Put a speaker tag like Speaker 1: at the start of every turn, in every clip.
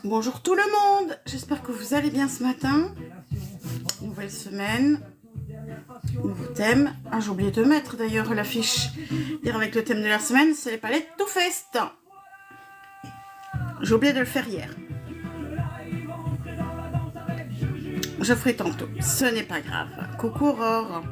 Speaker 1: Bonjour tout le monde, j'espère que vous allez bien ce matin. Nouvelle semaine, nouveau thème. Ah, j'ai oublié de mettre d'ailleurs l'affiche hier avec le thème de la semaine, c'est les palettes Too Faced. J'ai oublié de le faire hier. Je ferai tantôt, ce n'est pas grave. Coucou Aurore.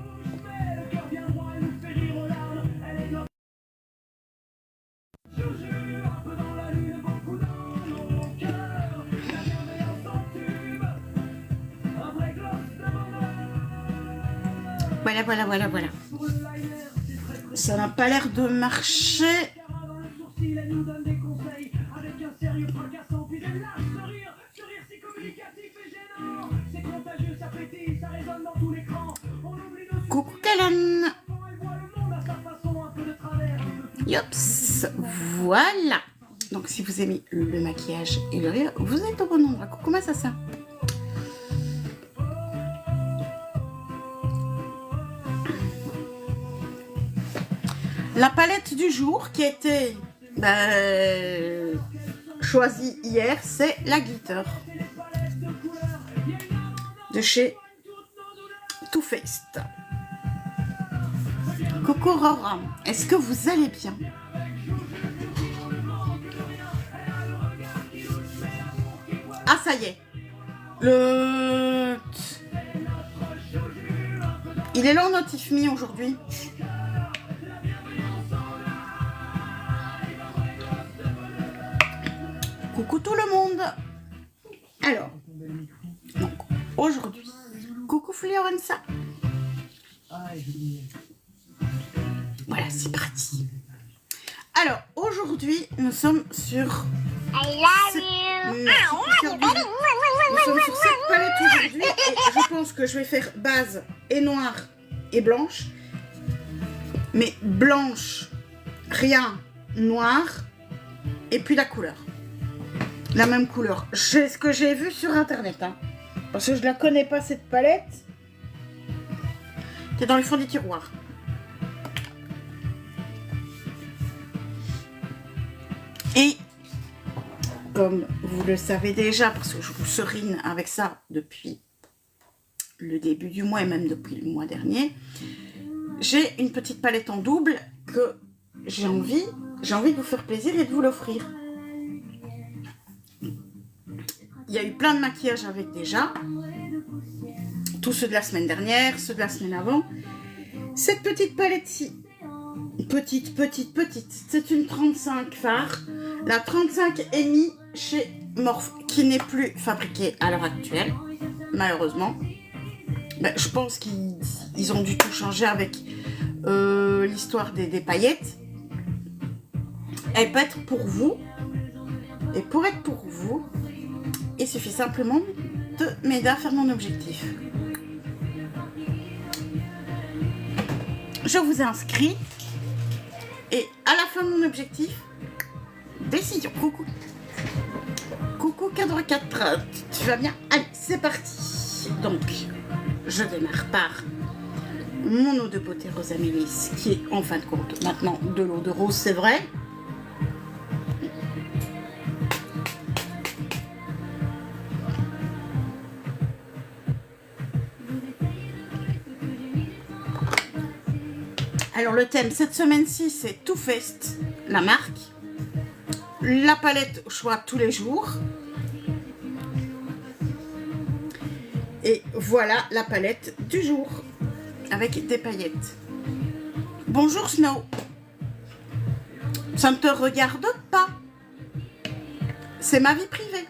Speaker 1: Voilà. Ça n'a pas l'air de marcher. Coucou Calan. Yops, voilà. Donc si vous aimez le maquillage et le rire, vous êtes au bon endroit. Coucou ça. La palette du jour qui a été choisie hier, c'est la Glitter de chez Too Faced. Coucou Aurora, est-ce que vous allez bien? Ah ça y est, il est là en notif me aujourd'hui. Coucou tout le monde. Alors, donc aujourd'hui, coucou Fliorenza. Voilà, c'est parti. Alors, aujourd'hui, nous sommes sur... Nous sommes sur cette palette aujourd'hui et je pense que je vais faire base et noire et blanche. Mais blanche, rien, noir et puis la couleur. La même couleur. C'est ce que j'ai vu sur internet. Hein, parce que je la connais pas cette palette. C'est dans les fonds des tiroirs. Et comme vous le savez déjà, parce que je vous serine avec ça depuis le début du mois et même depuis le mois dernier, j'ai une petite palette en double que j'ai envie de vous faire plaisir et de vous l'offrir. Il y a eu plein de maquillages avec déjà, tous ceux de la semaine dernière, ceux de la semaine avant. Cette petite palette-ci, petite, c'est une 35 phare. La 35 EMI chez Morphe, qui n'est plus fabriquée à l'heure actuelle, malheureusement. Je pense qu'ils ont dû tout changer avec l'histoire des paillettes. Elle peut être pour vous, et pour être pour vous, il suffit simplement de m'aider à faire mon objectif. Je vous ai inscrit et à la fin de mon objectif, décision. Coucou cadre 4, tu vas bien? Allez, c'est parti. Donc, je démarre par mon eau de beauté Rose Amélis qui est en fin de compte maintenant de l'eau de rose, c'est vrai. Alors le thème cette semaine-ci c'est Too Faced, la marque. La palette au choix tous les jours. Et voilà la palette du jour avec des paillettes. Bonjour Snow. Ça ne te regarde pas. C'est ma vie privée.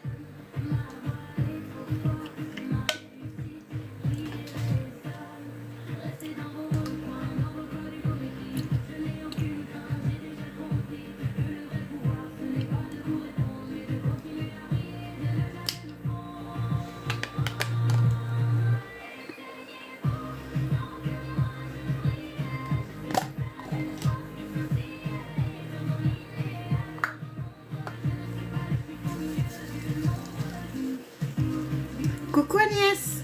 Speaker 1: Coucou Agnès.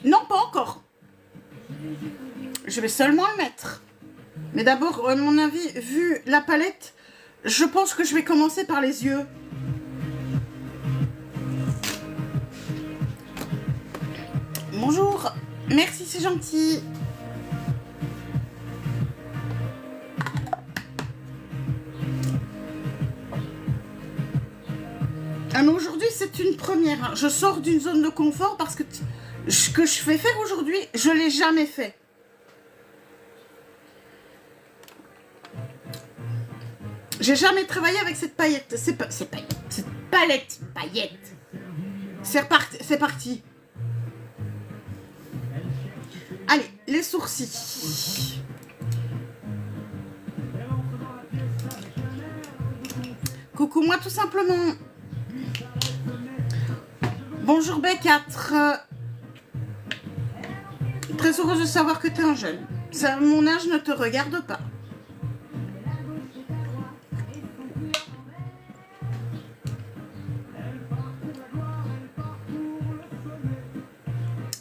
Speaker 1: Non, pas encore. Je vais seulement le mettre. Mais d'abord, à mon avis, vu la palette, je pense que je vais commencer par les yeux. Bonjour. Merci, c'est gentil. Ah, mais aujourd'hui, c'est une première. Je sors d'une zone de confort parce que ce que je fais faire aujourd'hui, je ne l'ai jamais fait. J'ai jamais travaillé avec cette paillette. Cette palette paillette. C'est reparti, c'est parti. Allez, les sourcils. Coucou, moi tout simplement. Bonjour B4. Très heureuse de savoir que tu es un jeune. Ça, mon âge ne te regarde pas.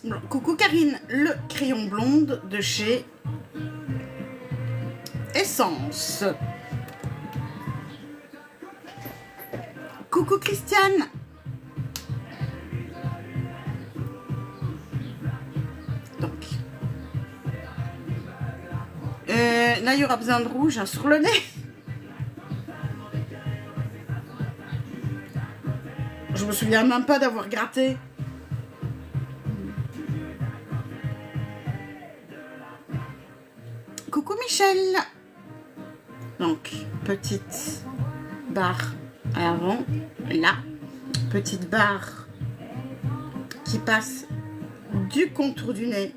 Speaker 1: Bon, coucou Karine, le crayon blonde de chez Essence. Coucou Christiane. Donc, là il y aura besoin de rouge hein, sur le nez. Je me souviens même pas d'avoir gratté. Coucou Michel. Donc, petite barre à l'avant, là. Petite barre qui passe du contour du nez,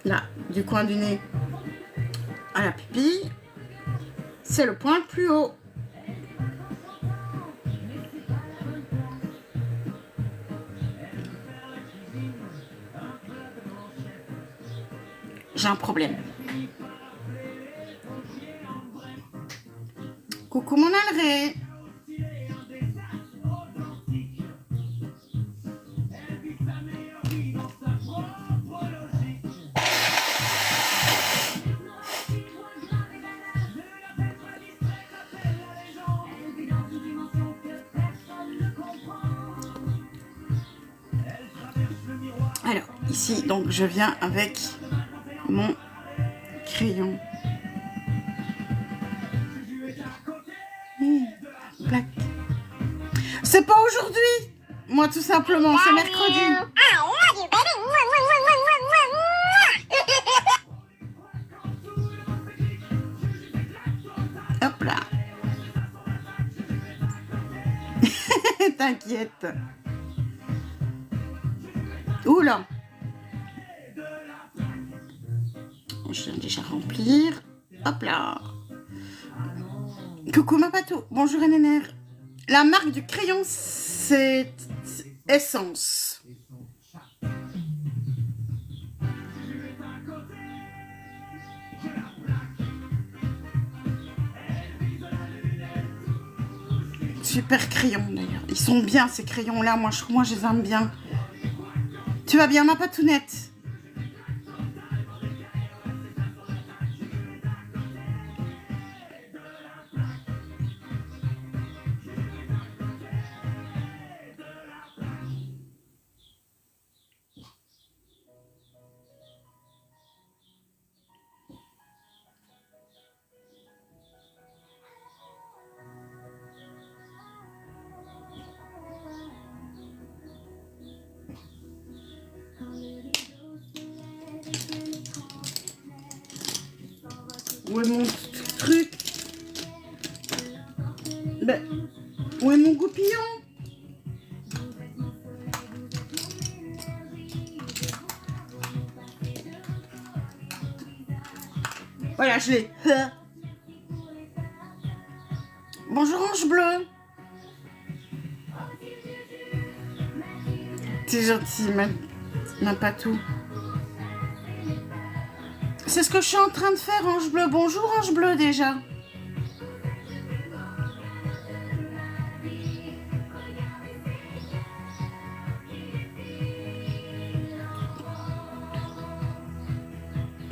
Speaker 1: là, du coin du nez à la pupille. C'est le point le plus haut. J'ai un problème. Coucou mon Alré. Alors, ici, donc je viens avec mon crayon. Plaque. C'est pas aujourd'hui. Moi, tout simplement, c'est mercredi. Hop là. T'inquiète. Oula. Je viens déjà remplir. Hop là. Coucou ma patou. Bonjour Néner. La marque du crayon, c'est Essence. Super crayon d'ailleurs. Ils sont bien ces crayons-là. Moi, je les aime bien. Tu vas bien ma patounette? Où est mon truc? Ben, où est mon goupillon? Voilà, je l'ai. Bonjour Ange Bleu. T'es gentil, ma patou. C'est ce que je suis en train de faire, Ange Bleu. Bonjour Ange Bleu déjà.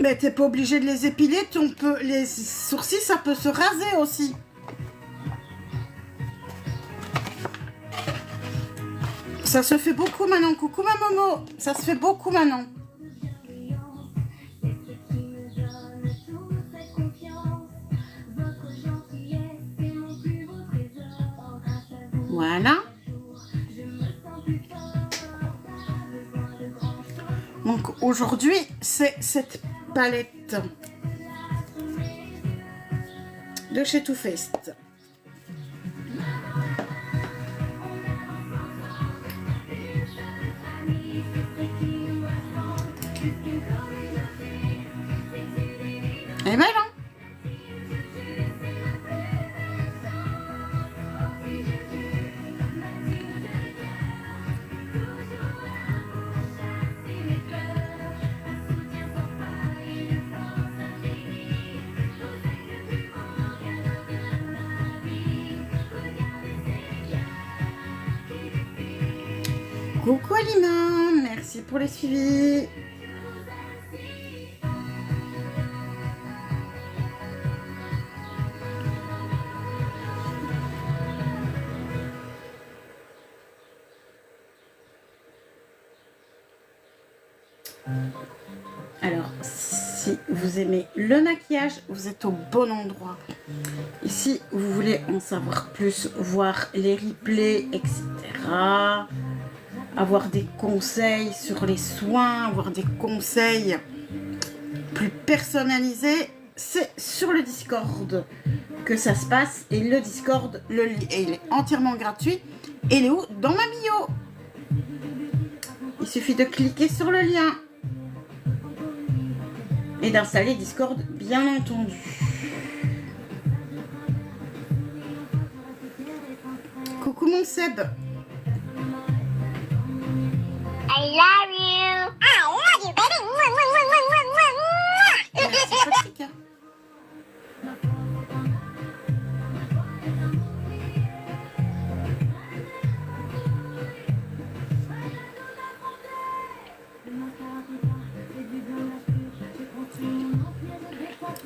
Speaker 1: Mais t'es pas obligé de les épiler, les sourcils, ça peut se raser aussi. Ça se fait beaucoup maintenant. Coucou ma Momo, ça se fait beaucoup maintenant. Voilà. Donc aujourd'hui, c'est cette palette de chez Too Faced. Et ben non. Coucou Alima, merci pour les suivis. Alors, si vous aimez le maquillage, vous êtes au bon endroit. Et si vous voulez en savoir plus, voir les replays, etc., avoir des conseils sur les soins, avoir des conseils plus personnalisés, c'est sur le Discord que ça se passe. Et le Discord, il est entièrement gratuit. Et il est où? Dans ma bio. Il suffit de cliquer sur le lien. Et d'installer Discord, bien entendu. Coucou mon Seb.
Speaker 2: I love you. I love you, baby.
Speaker 1: Merci Patricia.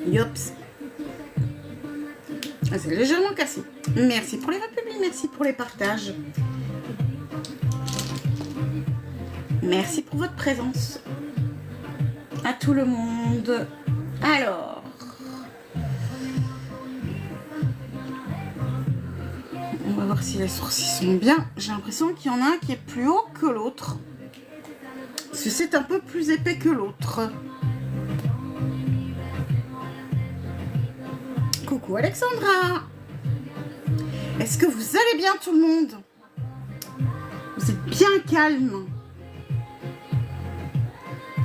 Speaker 1: Yops. Ah, c'est légèrement cassé. Merci pour les republis, merci pour les partages. Merci pour votre présence. À tout le monde. Alors. On va voir si les sourcils sont bien. J'ai l'impression qu'il y en a un qui est plus haut que l'autre. Parce que c'est un peu plus épais que l'autre. Coucou Alexandra. Est-ce que vous allez bien tout le monde? Vous êtes bien calme.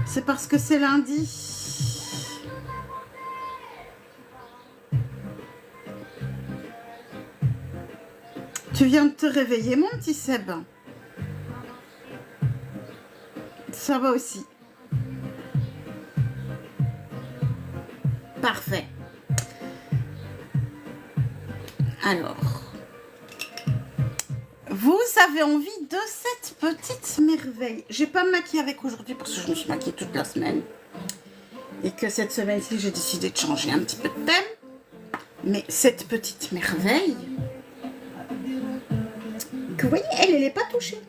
Speaker 1: C'est parce que c'est lundi. Tu viens de te réveiller mon petit Seb? Ça va aussi. Parfait. Alors, vous avez envie de cette petite merveille. Je vais pas me maquiller avec aujourd'hui parce que je me suis maquillée toute la semaine. Et que cette semaine-ci, j'ai décidé de changer un petit peu de thème. Mais cette petite merveille, que vous voyez, elle n'est pas touchée.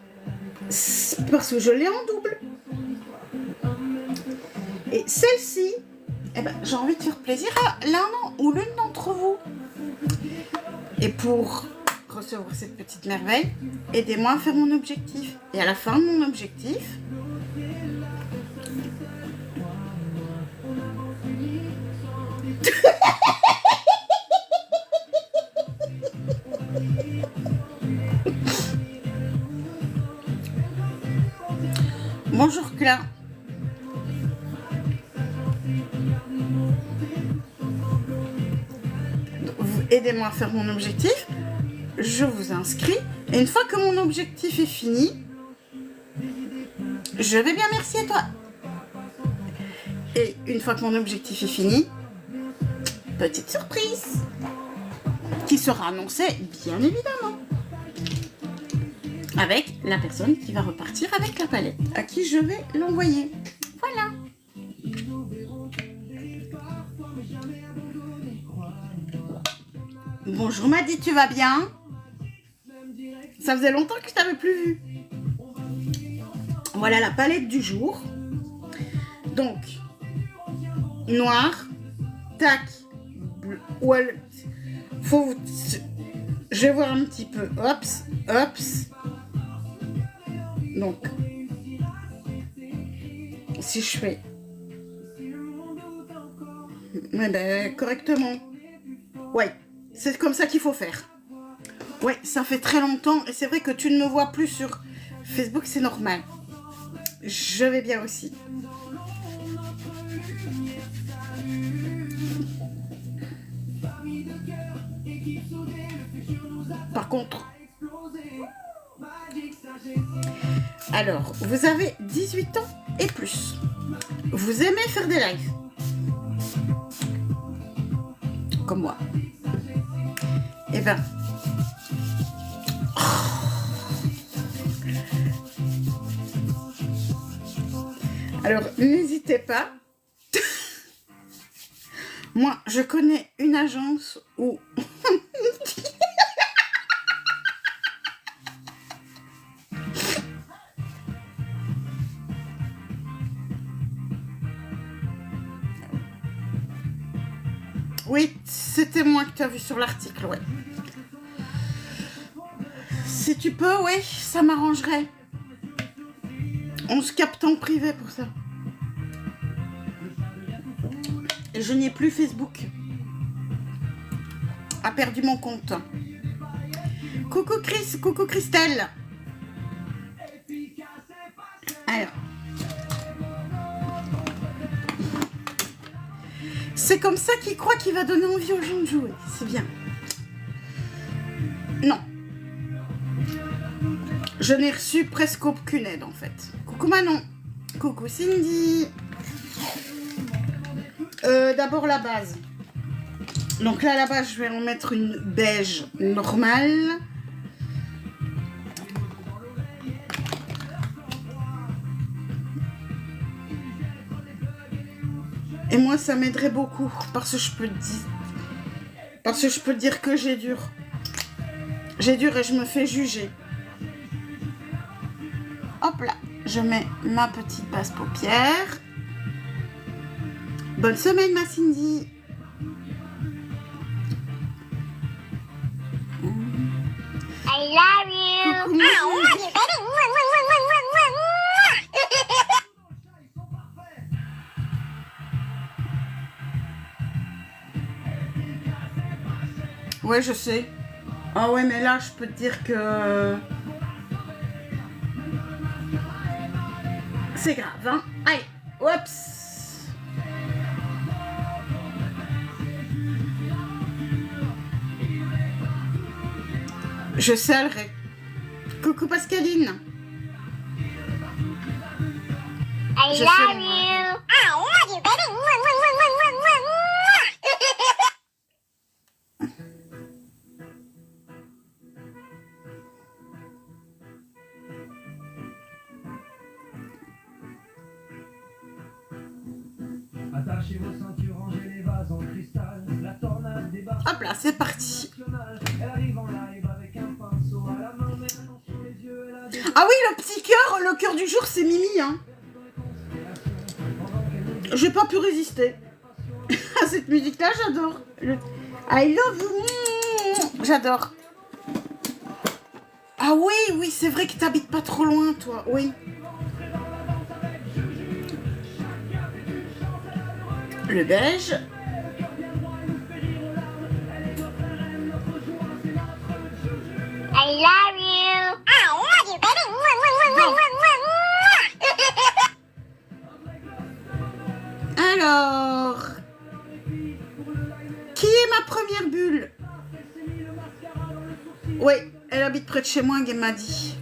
Speaker 1: C'est parce que je l'ai en double. Et celle-ci, eh ben, j'ai envie de faire plaisir à l'un ou l'une d'entre vous. Et pour recevoir cette petite merveille, aidez-moi à faire mon objectif. Et à la fin de mon objectif, bonjour Claire. Aidez-moi à faire mon objectif. Je vous inscris. Et une fois que mon objectif est fini, je vais bien, merci à toi. Et une fois que mon objectif est fini, petite surprise qui sera annoncée, bien évidemment, avec la personne qui va repartir avec la palette, à qui je vais l'envoyer. Voilà. Bonjour Maddy, tu vas bien? Ça faisait longtemps que je t'avais plus vu. Voilà la palette du jour. Donc, noir, tac, bleu, ouais, faut, je vais voir un petit peu. Hops, hops. Donc, si je fais correctement. Ouais, c'est comme ça qu'il faut faire. Ouais, ça fait très longtemps et c'est vrai que tu ne me vois plus sur Facebook, c'est normal. Je vais bien aussi. Par contre, alors, vous avez 18 ans et plus. Vous aimez faire des lives comme moi. Eh ben, alors n'hésitez pas. Moi, je connais une agence où oui, c'était moi que tu as vu sur l'article, ouais. Si tu peux, ouais, ça m'arrangerait. On se capte en privé pour ça. Je n'ai plus Facebook. A perdu mon compte. Coucou Chris, coucou Christelle. Alors. C'est comme ça qu'il croit qu'il va donner envie aux gens de jouer. C'est bien. Non. Je n'ai reçu presque aucune aide en fait. Coucou Manon. Coucou Cindy. D'abord la base. Donc là, à la base, je vais en mettre une beige normale. Et moi, ça m'aiderait beaucoup parce que je peux dire que j'ai dur. J'ai dur et je me fais juger. Hop là, je mets ma petite base paupière. Bonne semaine, ma Cindy.
Speaker 2: I love you.
Speaker 1: Coucou,
Speaker 2: I love you, baby.
Speaker 1: Ouais, je sais. Ah ouais, mais là, je peux te dire que c'est grave, hein. Allez, oups. Je salerai. Coucou Pascaline.
Speaker 2: I
Speaker 1: Je
Speaker 2: love
Speaker 1: sais,
Speaker 2: you.
Speaker 1: moi.
Speaker 2: I love you, baby.
Speaker 3: Attachez vos ceintures, rangez les vases en cristal. La tornade débarque.
Speaker 1: Hop là, c'est parti.
Speaker 3: Elle arrive en live avec un pinceau à la main, mais maintenant sur les yeux, elle a des
Speaker 1: Ah oui, le cœur du jour, c'est Mimi, hein. J'ai pas pu résister à cette musique-là, j'adore. I love you. J'adore. Ah oui, oui, c'est vrai que t'habites pas trop loin, toi, oui. Le beige.
Speaker 2: I love you. I love you, baby.
Speaker 1: Alors, qui est ma première bulle? Oui, elle habite près de chez moi, elle m'a dit.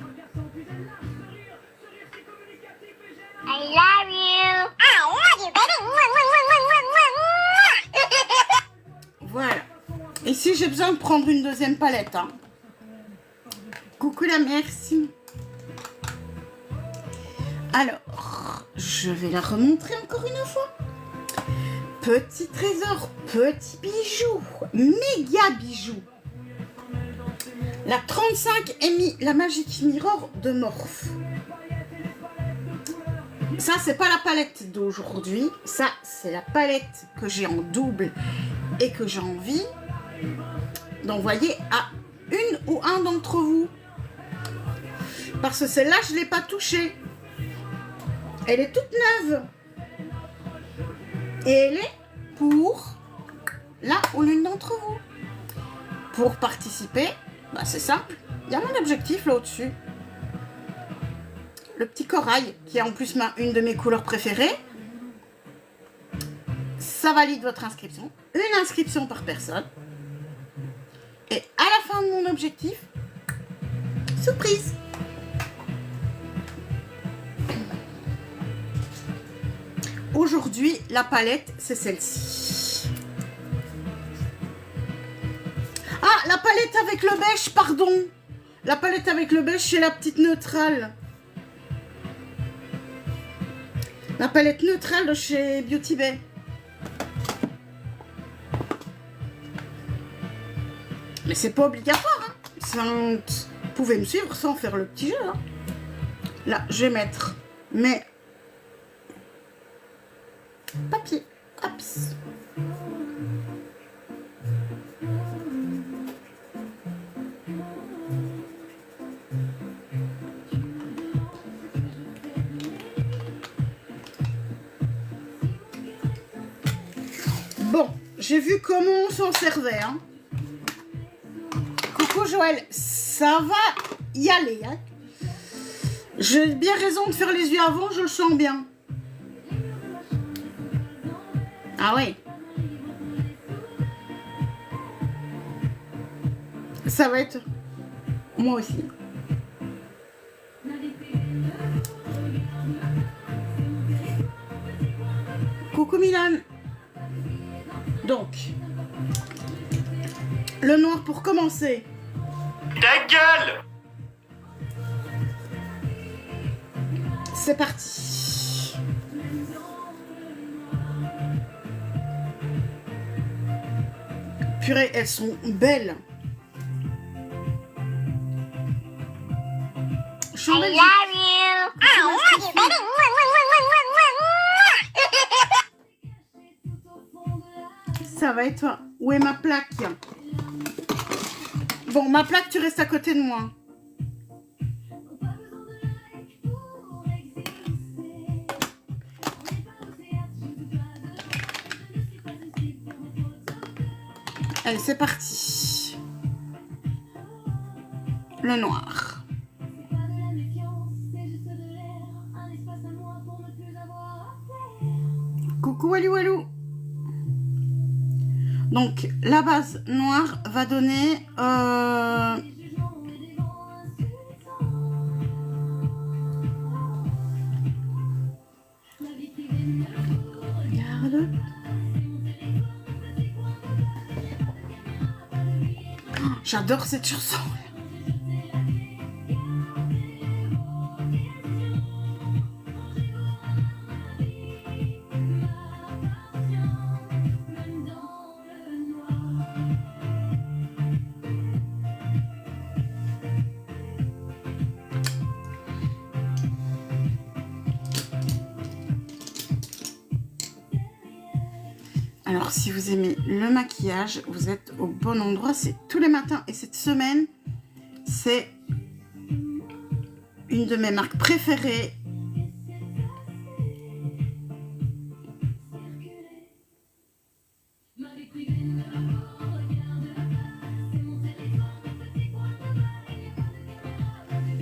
Speaker 2: I love you. I love you, baby.
Speaker 1: Voilà. Ici, j'ai besoin de prendre une deuxième palette. Hein. Coucou la merci. Alors, je vais la remontrer encore une fois. Petit trésor, petit bijou, méga bijou. La 35 Amy, la Magic Mirror de Morphe. Ça, c'est pas la palette d'aujourd'hui. Ça, c'est la palette que j'ai en double et que j'ai envie d'envoyer à une ou un d'entre vous. Parce que celle-là, je ne l'ai pas touchée. Elle est toute neuve. Et elle est pour l'un ou l'une d'entre vous. Pour participer, bah c'est simple. Il y a mon objectif là au-dessus. Le petit corail, qui est en plus une de mes couleurs préférées. Ça valide votre inscription. Une inscription par personne. Et à la fin de mon objectif, surprise. Aujourd'hui, la palette, c'est celle-ci. Ah, la palette avec le beige, pardon. La palette avec le beige, c'est la petite neutrale. La palette neutrale de chez Beauty Bay. Mais c'est pas obligatoire. Hein. Vous pouvez me suivre sans faire le petit jeu. Hein. Là, je vais mettre mes papiers. Hops. Bon, j'ai vu comment on s'en servait. Hein. Coucou Joël, ça va y aller. Hein. J'ai bien raison de faire les yeux avant, je le sens bien. Ah oui. Ça va être... Moi aussi. Coucou Milan. Donc, le noir pour commencer.
Speaker 4: Ta gueule!
Speaker 1: C'est parti. Purée, elles sont belles. Je suis en
Speaker 2: I
Speaker 1: Belgique.
Speaker 2: love you. I love you, baby.
Speaker 1: Ça va et toi? Où est ma plaque? Bon, ma plaque, tu restes à côté de moi. Allez, c'est parti. Le noir. Coucou Walou Walou. Donc, la base noire va donner... Regarde. Oh, j'adore cette chanson. Alors, si vous aimez le maquillage, vous êtes au bon endroit. C'est tous les matins. Et cette semaine, c'est une de mes marques préférées.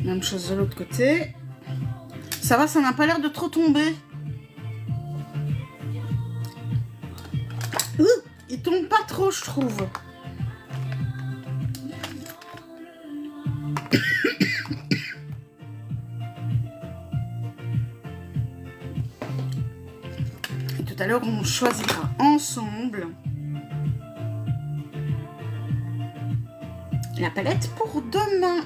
Speaker 1: Même chose de l'autre côté. Ça va, ça n'a pas l'air de trop tomber. Il tombe pas trop, je trouve. Et tout à l'heure, on choisira ensemble la palette pour demain.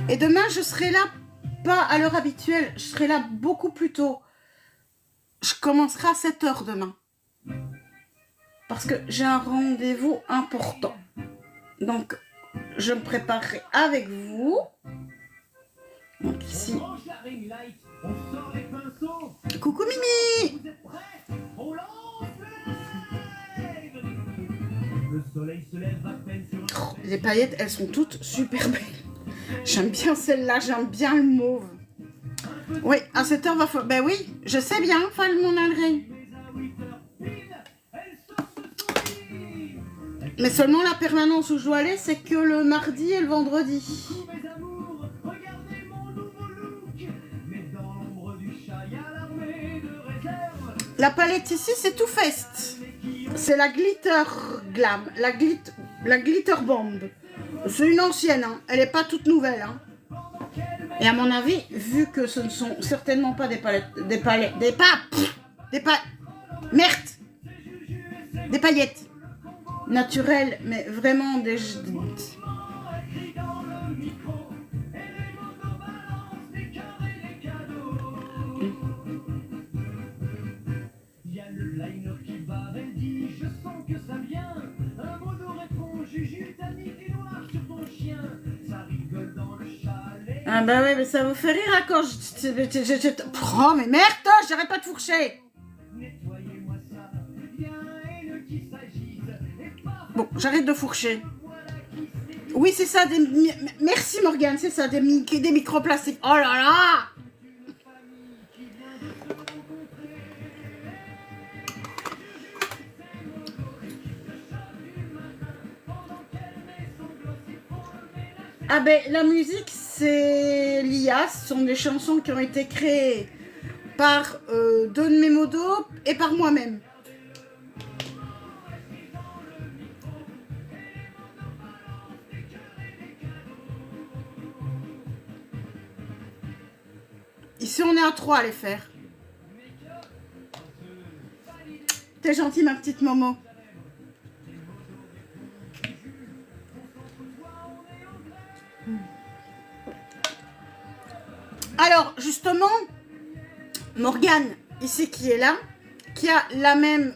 Speaker 1: Et demain, je serai là, pas à l'heure habituelle, je serai là beaucoup plus tôt. Je commencerai à 7 h demain. Parce que j'ai un rendez-vous important. Donc, je me préparerai avec vous. Donc ici.
Speaker 3: Branche la ring light, on sort les pinceaux.
Speaker 1: Coucou Mimi!
Speaker 3: Vous êtes prêts? On lance le live. Le soleil se lève à peine sur un...
Speaker 1: Les paillettes, elles sont toutes super belles. J'aime bien celle-là, j'aime bien le mauve. Oui, à cette heure, va falloir... Ben oui, je sais bien, Fall mon Alré. Mais seulement la permanence où je dois aller, c'est que le mardi et le vendredi.
Speaker 3: Mes amours, regardez mon nouveau look. Mais dans l'ombre du chat, y a l'armée de réserve.
Speaker 1: La palette ici, c'est Too Faced. C'est la Glitter Glam, la Glitter Bomb. C'est une ancienne, hein. Elle n'est pas toute nouvelle. Hein. Et à mon avis, vu que ce ne sont certainement pas des paillettes, merde, des paillettes naturelles, mais vraiment des...
Speaker 3: Il y a le liner qui va, elle dit, je sens que ça vient. Un mot nous répond, Juju, t'as mis du noir sur ton chien. Ça rigole dans le chalet.
Speaker 1: Ah bah ouais, mais ça vous fait rire, hein, quand Oh, mais merde, j'arrête pas de fourcher.
Speaker 3: Nettoyez-moi ça, y a un haineux qui s'agite. Et paf,
Speaker 1: Bon, j'arrête de fourcher. Oui, c'est ça, merci Morgane, c'est ça, des microplastiques. Oh là là! Ah ben, la musique, c'est l'IA, ce sont des chansons qui ont été créées par Don Memodo et par moi-même. Ici, on est à 3 à les faire. T'es gentille, ma petite Momo. Alors, justement, Morgane, ici qui est là, qui a la même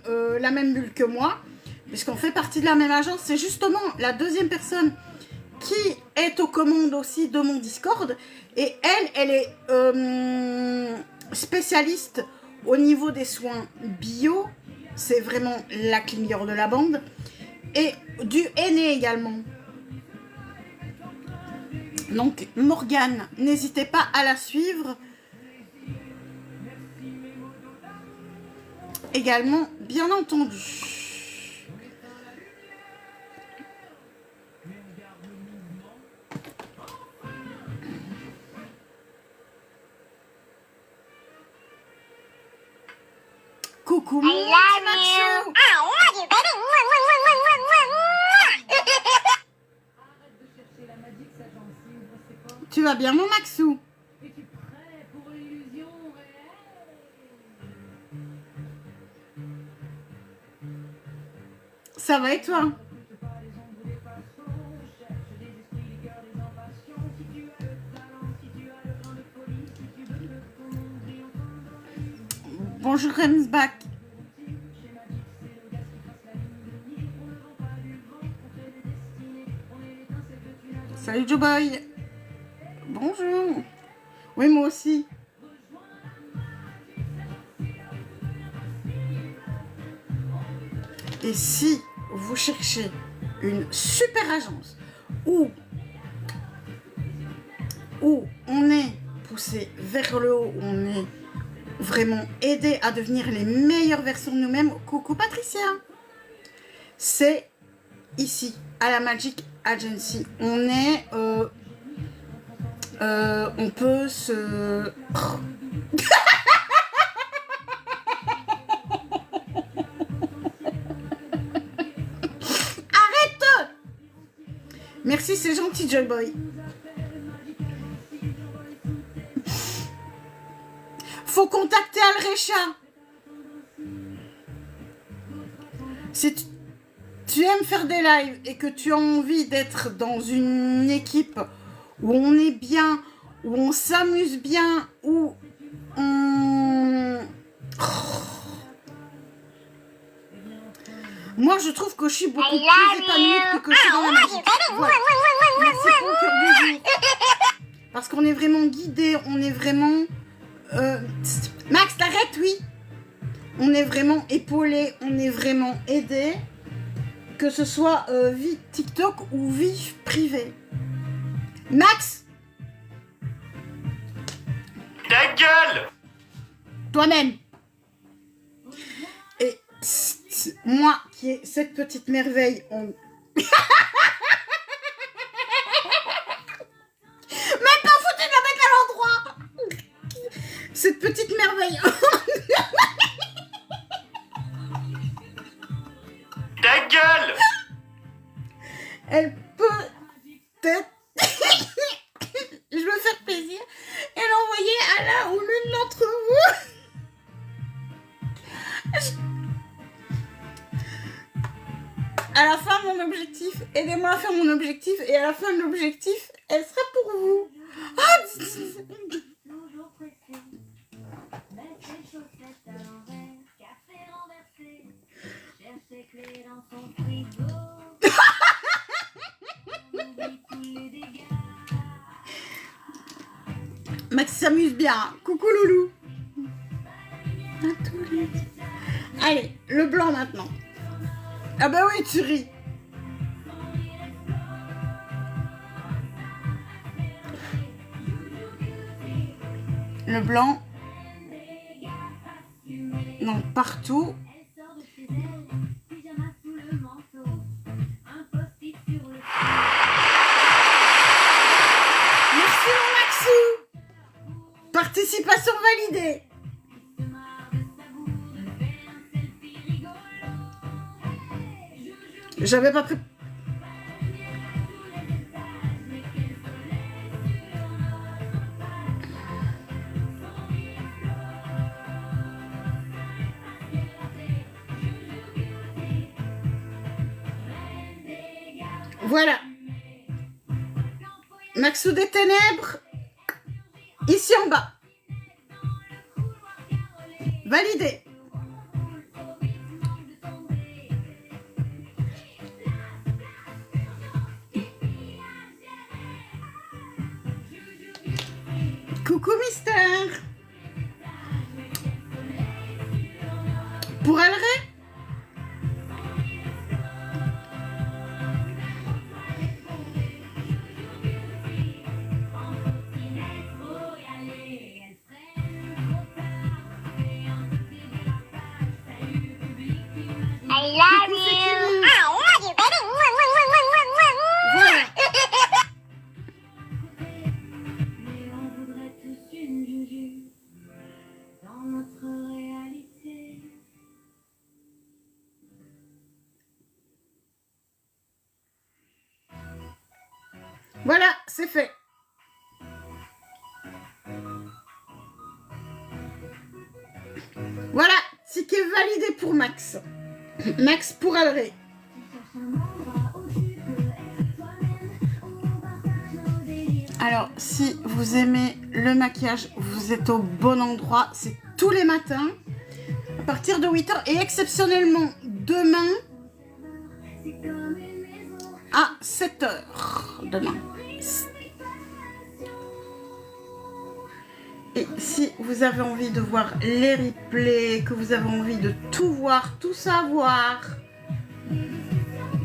Speaker 1: bulle que moi, puisqu'on fait partie de la même agence, c'est justement la deuxième personne qui est aux commandes aussi de mon Discord. Et elle est spécialiste au niveau des soins bio. C'est vraiment la meilleure de la bande. Et du henné également. Donc, Morgane, n'hésitez pas à la suivre. Également, bien entendu. Coucou, mon
Speaker 2: I love
Speaker 1: petit
Speaker 2: you.
Speaker 1: Maxou.
Speaker 2: I love you, baby. Mwah, mwah, mwah, mwah, mwah, mwah.
Speaker 5: Arrête de chercher la magie que sa gencive, c'est quoi?
Speaker 1: Tu vas bien, mon Maxou?
Speaker 5: Es-tu prêt pour l'illusion réelle?
Speaker 1: Ça va et toi?
Speaker 5: N'écoute pas les ombres des façons, cherche des esprits, les cœurs, des impatients. Si tu as le talent, si tu as le grain de folie, si tu veux que ton monde brille enfin dans la nuit.
Speaker 1: Bonjour, Remsbach.
Speaker 5: Chez Magic, c'est le gaz qui trace la ligne de mire. On ne vend pas du vent, on crée des destinées. On est l'étincelle que tu n'as jamais.
Speaker 1: Salut, Joe Boy. Bonjour. Oui, moi aussi. Et si vous cherchez une super agence où on est poussé vers le haut, où on est vraiment aidé à devenir les meilleures versions de nous-mêmes, coucou Patricia, c'est ici, à la Magic Agency. On est... on peut se... Arrête! Merci, c'est gentil, Joy Boy. Faut contacter Alrecha. Si tu aimes faire des lives et que tu as envie d'être dans une équipe où on est bien, où on s'amuse bien, où on... Moi, je trouve que je suis beaucoup
Speaker 2: I
Speaker 1: plus
Speaker 2: love
Speaker 1: épanouie
Speaker 2: you.
Speaker 1: que je suis dans la magie. Voilà. Merci
Speaker 2: Voilà.
Speaker 1: pour le cœur du jour. Parce qu'on est vraiment guidé, on est vraiment... Max, t'arrêtes, oui. On est vraiment épaulé, on est vraiment aidé. Que ce soit vie TikTok ou vie privée. Max,
Speaker 4: Ta gueule!
Speaker 1: toi-même. Et moi, qui est cette petite merveille, on... Même pas foutu de la mettre à l'endroit. Cette petite merveille.
Speaker 4: Ta gueule!
Speaker 1: Elle peut peut-être... Je veux faire plaisir et l'envoyer à l'un ou l'une d'entre vous. À la fin, mon objectif, aidez-moi à faire mon objectif et à la fin de l'objectif, elle sera pour vous. Ah,
Speaker 5: Toujours pressé, mettre ses chaussettes à l'envers, café renversé, cherche ses clés dans son frigo. On oublie tous les dégâts.
Speaker 1: Max s'amuse bien. Coucou Loulou. À tous les... Allez, le blanc maintenant. Ah bah oui, tu ris. Le blanc. Non, partout.
Speaker 5: Elle sort de chez elle, pyjama sous le manteau, un post-it sur le
Speaker 1: Merci mon Maxou. Participation validée.
Speaker 5: se marre de sa bourre, fait un selfie rigolo.
Speaker 1: J'avais pas pris... Voilà. Maxou des ténèbres. Ici en bas. Validé. Coucou Mystère. Pour Alré.
Speaker 2: I love you. I love you, baby.
Speaker 1: Voilà.
Speaker 5: Mais on voudrait tous une Juju dans notre réalité.
Speaker 1: Voilà, c'est fait. Voilà, ticket validé pour Max. Max pour Alré. Alors, si vous aimez le maquillage, vous êtes au bon endroit. C'est tous les matins, à partir de 8h. Et exceptionnellement, demain, à 7h. Demain. Et si vous avez envie de voir les replays, que vous avez envie de tout voir, tout savoir,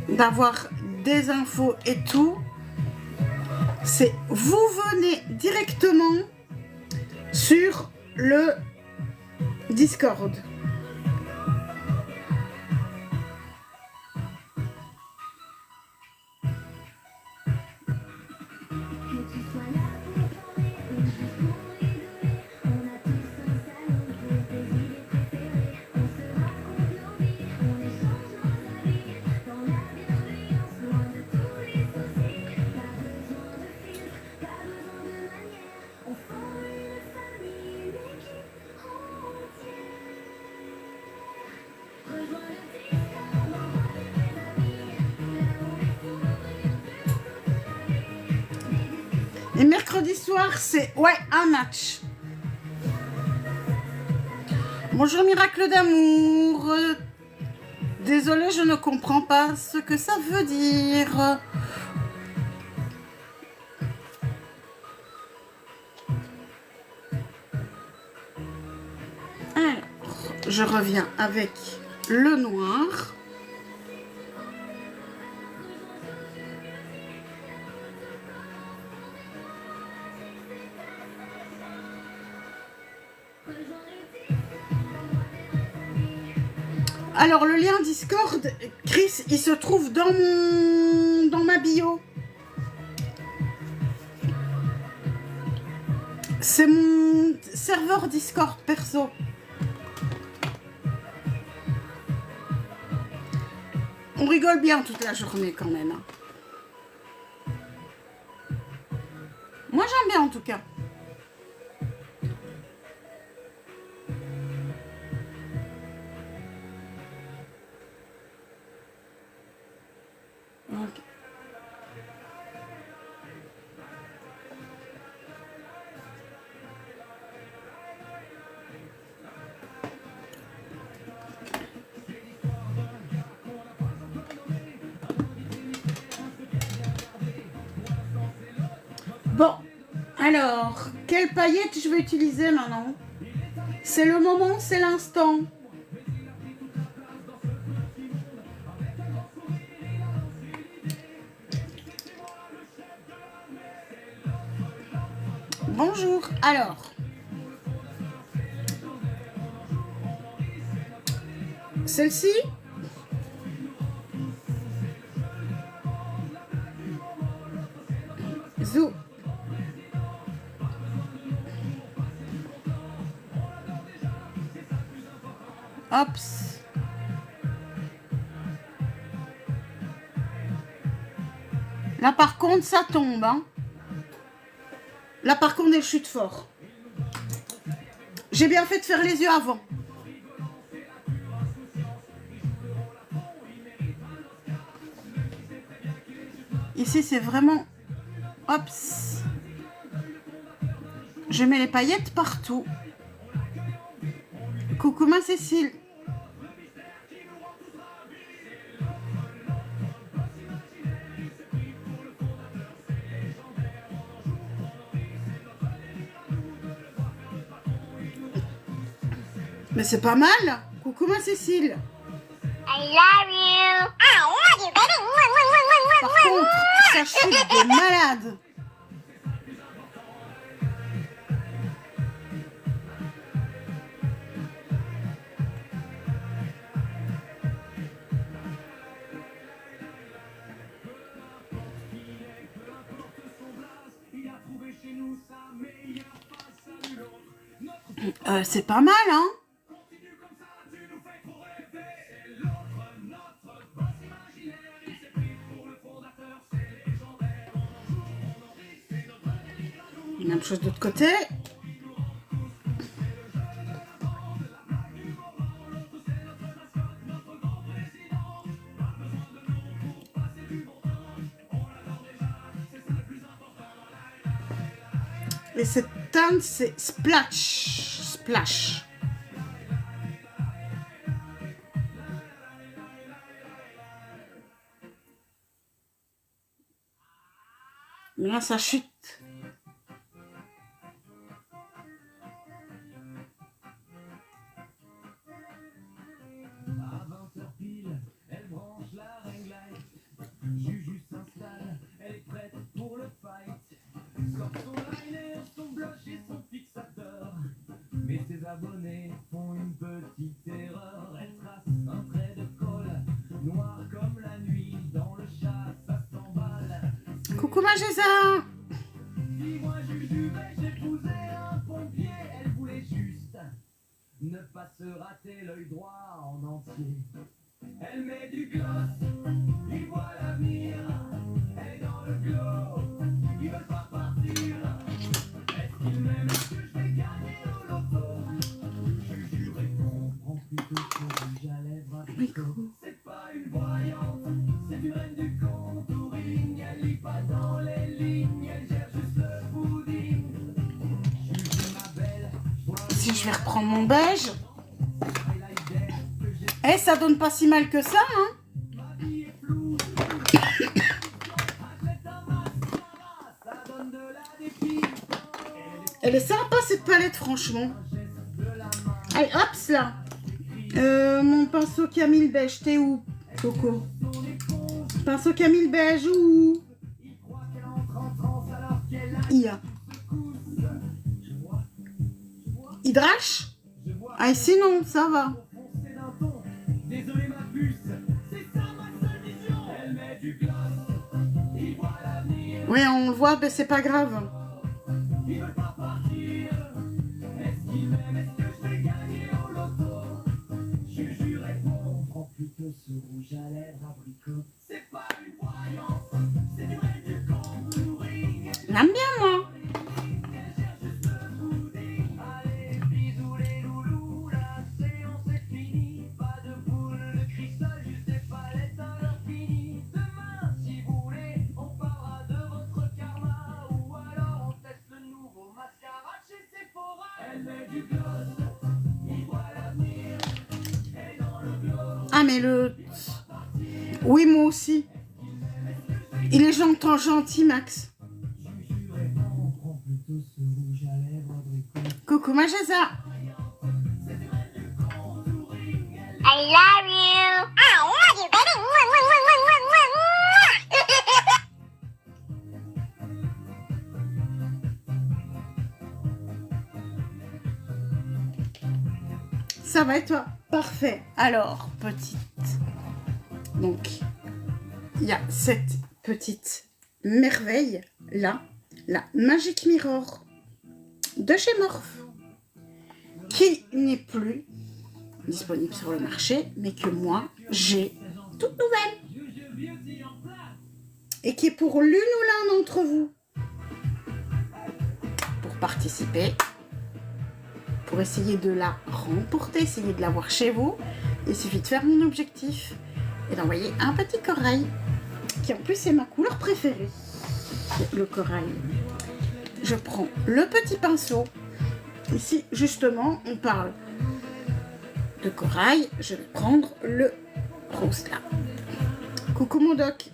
Speaker 1: d'avoir des infos et tout, c'est vous venez directement sur le Discord. Et mercredi soir, c'est un match. Bonjour Miracle d'amour. Désolée, je ne comprends pas ce que ça veut dire. Alors, je reviens avec le noir. Alors, le lien Discord, Chris, il se trouve dans ma bio. C'est mon serveur Discord perso. On rigole bien toute la journée quand même. Moi, j'aime bien en tout cas. Ok. Bon, alors, quelle paillette je vais utiliser maintenant? C'est le moment, c'est l'instant. Bonjour, alors. Celle-ci? Zou. Hops. Là par contre ça tombe hein. Là par contre elle chute fort. J'ai bien fait de faire les yeux avant. Ici c'est vraiment... Hops. Je mets les paillettes partout. Coucou ma Cécile. Mais c'est pas mal. Coucou ma Cécile.
Speaker 2: I love you. I love you, baby.
Speaker 1: Par contre, ça chute de malade. C'est pas mal, hein? Même chose de l'autre côté. Et cette teinte, c'est Splash. Splash. Mais là, ça chute.
Speaker 3: À 20h pile, elle branche la ring light. Juju s'installe, elle est prête pour le fight. Sort son liner, son blush et son fixateur. Mais ses abonnés font une petite erreur. Elle trace un trait de colle, noir comme la nuit. Dans le chat, ça s'emballe.
Speaker 1: Coucou ma Géza.
Speaker 3: Dis-moi Juju, vais-je épouser un pompier? Elle voulait juste ne pas se rater l'œil droit en entier. Elle met du gloss, il voit l'avenir. Elle est dans le glow, ils veulent pas partir. Est-ce qu'ils m'aiment? Est-ce que je vais gagner au loto? Juju répond, prends plutôt ce rouge à lèvres à plutôt. C'est pas une voyante, c'est une reine du contouring. Elle lit pas dans les lignes, elle gère juste le pudding. Juju ma belle,
Speaker 1: Si je vais reprendre mon beige. Eh, ça donne pas si mal que ça, hein. Elle est sympa cette palette, franchement. Allez, hop, là. Mon pinceau Camille beige, t'es où, Coco? Pinceau Camille beige, où? Ia. Hydrache? Ah, sinon, ça va.
Speaker 3: Désolé ma puce, c'est ça ma seule vision. Elle met du gloss, il voit l'avenir,
Speaker 1: Oui, on le voit, mais c'est pas grave.
Speaker 3: il veut pas partir. Est-ce qu'il m'aime, est-ce que je vais gagner au loto? Je jure et bon, prends plutôt ce rouge à lèvres abricot. C'est pas une voyance, c'est du vrai du contouring.
Speaker 1: J'aime bien, moi.
Speaker 3: Allez, bisous les loulous, la séance est finie. Pas de boule de cristal, juste des palettes à l'infini. Demain, si vous voulez, on parlera de votre karma. Ou alors on teste le nouveau mascara chez Sephora. Elle met du gloss, il voit l'avenir. Et dans le gloss,
Speaker 1: Ah, mais le... Oui, moi aussi. Il est gentil, Max.
Speaker 3: on prend plutôt ce rouge à lèvres abricot.
Speaker 1: Coucou, ma Jaza.
Speaker 2: I love you. I love you, baby. Mwah, mwah, mwah, mwah, mwah, mwah.
Speaker 1: Ça va et toi? Parfait. Alors, petite. Donc, il y a cette petite merveille là, la Magic Mirror de chez Morphe, qui n'est plus disponible sur le marché, mais que moi j'ai toute nouvelle et qui est pour l'une ou l'un d'entre vous. Pour participer, pour essayer de la remporter, essayer de l'avoir chez vous, il suffit de faire mon objectif et d'envoyer un petit corail, qui en plus est ma couleur préférée, le corail. Je prends le petit pinceau. Ici, justement, on parle de corail. Je vais prendre le rose là. Coucou mon doc.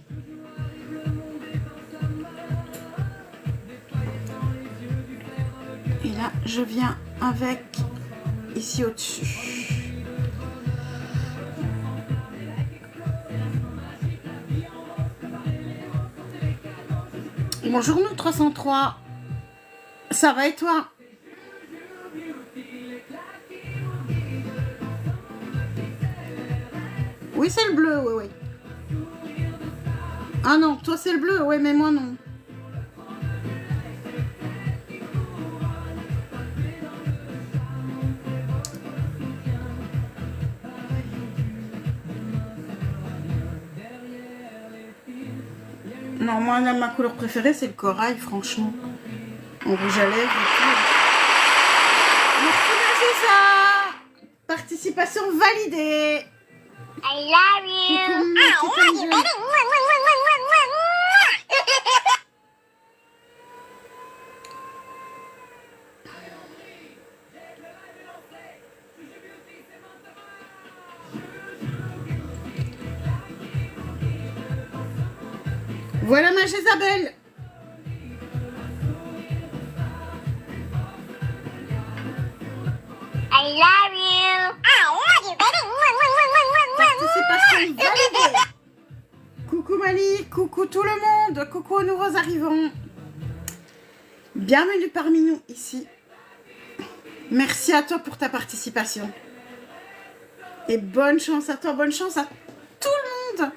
Speaker 1: Et là, je viens avec ici au-dessus. Bonjour nous 303. Ça va et toi? Oui, c'est le bleu, oui, oui. Ah non, toi c'est le bleu, oui, mais moi non. Non, moi, là, ma couleur préférée, c'est le corail, franchement. En rouge à lèvres et tout. Merci, c'est ça. Participation validée.
Speaker 2: I love you.
Speaker 1: Coucou,
Speaker 2: I
Speaker 1: ma petite
Speaker 2: love you,
Speaker 1: Angel.
Speaker 2: baby. Mwah, mwah, mwah, mwah, mwah, mwah, mwah.
Speaker 1: Voilà ma Jézabel.
Speaker 2: I love you. I love you, baby. Mwah, mwah, mwah, mwah, mwah, mwah.
Speaker 1: Participation validée. Coucou Mali, coucou tout le monde, coucou aux nouveaux arrivants. Bienvenue parmi nous ici. Merci à toi pour ta participation. Et bonne chance à toi, bonne chance à tout le monde.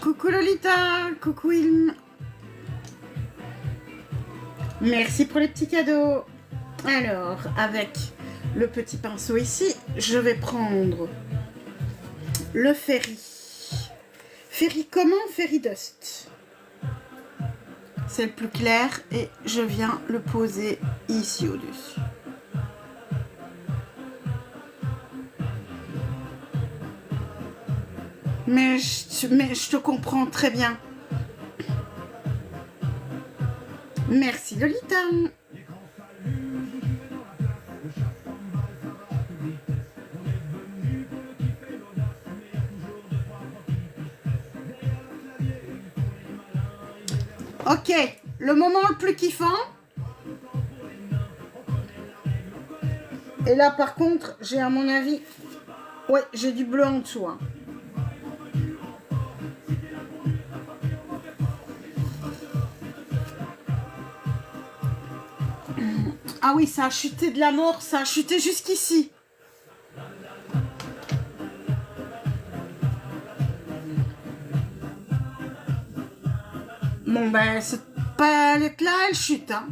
Speaker 1: Coucou Lolita, coucou Ilm. Merci pour les petits cadeaux. Alors, avec le petit pinceau ici, je vais prendre le Fairy. Fairy comment? Fairy Dust. C'est le plus clair et je viens le poser ici au-dessus. Mais je te comprends très bien. Merci Lolita. Ok, le moment le plus kiffant. Et là par contre, j'ai à mon avis... Ouais, j'ai du bleu en dessous. Hein. Ah oui, ça a chuté de la mort, ça a chuté jusqu'ici. Bon ben, cette palette-là, elle chute. Hein.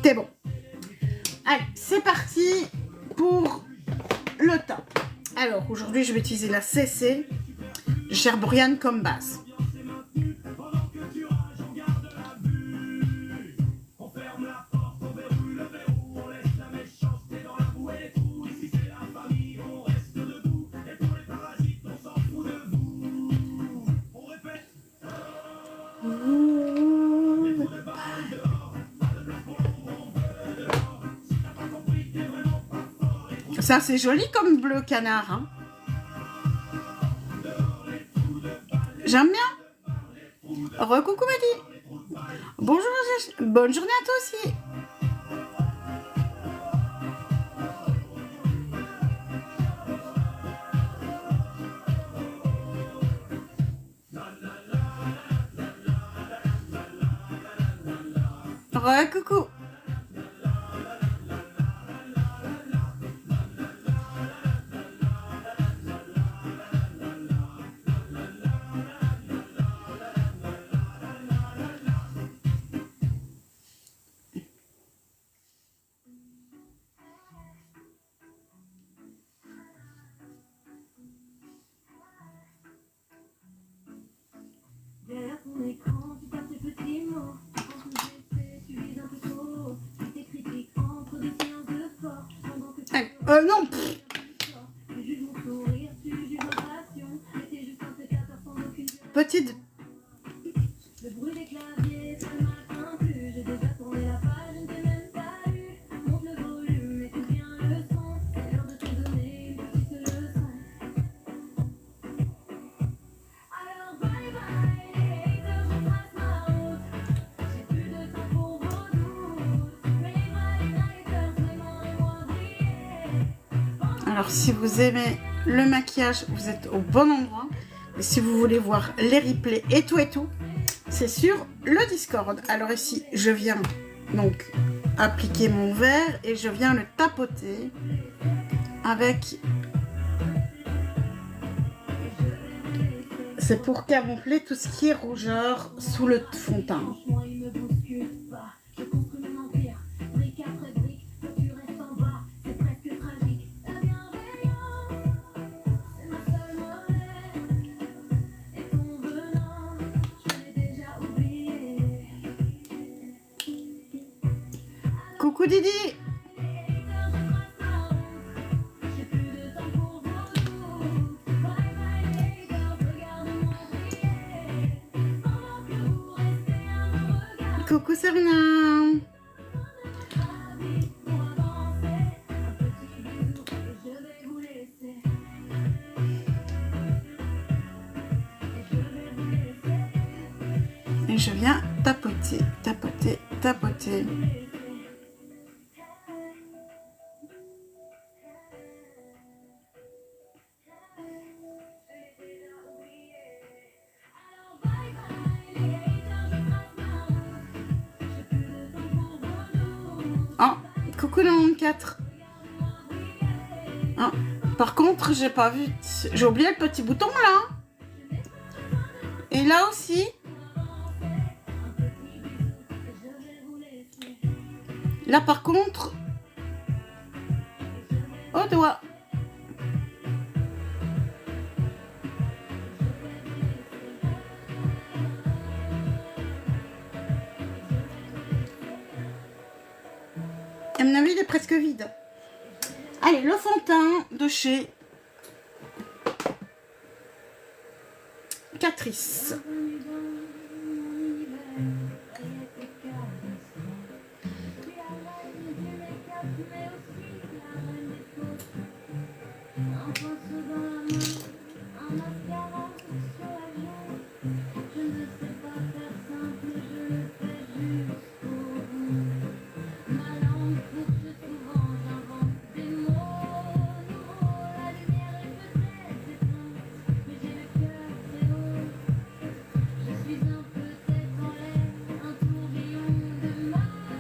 Speaker 1: T'es bon. Allez, c'est parti pour le temps. Alors, aujourd'hui, je vais utiliser la CC Gerburian comme base. Ça, c'est joli comme bleu canard. Hein. J'aime bien. Recoucou Madi. Bonjour, bonne journée à toi aussi. Recoucou.
Speaker 5: Derrière ton écran, tu tapes tes petits mots. Tu penses que j'essaie, tu vises un peu trop. Tu t'es critique entre deux séances de sport. Pendant que tu
Speaker 1: Non.
Speaker 5: tu juges mon sourire, tu juges ma passion. Mais t'es juste un spectateur sans aucune violence.
Speaker 1: Petite.
Speaker 5: Le bruit des claviers, ça ne m'atteint plus. J'ai déjà tourné la page, je ne t'ai même pas lu. Monte le volume, écoute bien le son. C'est l'heure de te donner une petite leçon. Alors bye bye, les haters, je trace ma route. J'ai plus de temps pour vos doutes. Mais les vrais haters, vraiment et moi briller.
Speaker 1: Alors, si vous aimez le maquillage, vous êtes au bon endroit. Et si vous voulez voir les replays et tout, c'est sur le Discord. Alors ici, je viens donc appliquer mon verre et je viens le tapoter avec... C'est pour camoufler tout ce qui est rougeur sous le fond de teint.
Speaker 5: Franchement, il me bouscule pas. Je construis mon empire, brique après brique. Toi, tu restes en bas, c'est presque tragique. La bienveillance, c'est ma seule monnaie. Et ton venin, je l'ai déjà oublié.
Speaker 1: Coucou Didi.
Speaker 5: J'ai plus de temps pour vos doutes. Bye bye les haters, regardez-moi briller. Pendant que vous restez à me regarder.
Speaker 1: Coucou Serena.
Speaker 5: Pour avancer, un petit bisou et je vais vous laisser. Et je vais vous laisser.
Speaker 1: Et je viens tapoter, tapoter, tapoter.
Speaker 5: Alors bye bye les haters, je trace ma route. J'ai plus de temps pour vos doutes.
Speaker 1: Oh, coucou 94. Ah, par contre, j'ai pas vu... J'ai oublié le petit bouton là. Et là aussi. Là par contre... Au doigt. À mon avis, il est presque vide. Allez, le fond de teint de chez Catrice.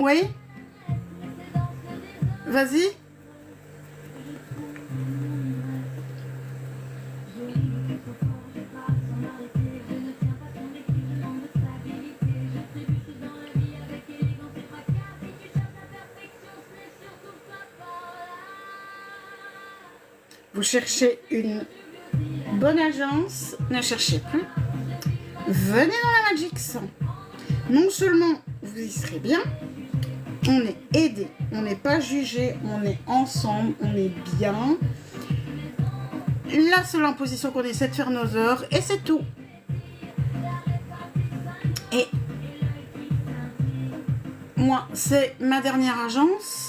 Speaker 1: Oui. Vas-y. Vous cherchez une bonne agence, ne cherchez plus. Venez dans la Magic 100. Non seulement vous y serez bien, on est aidé, on n'est pas jugé, on est ensemble, on est bien. La seule imposition qu'on ait, c'est de faire nos heures et c'est tout. Et moi, c'est ma dernière agence.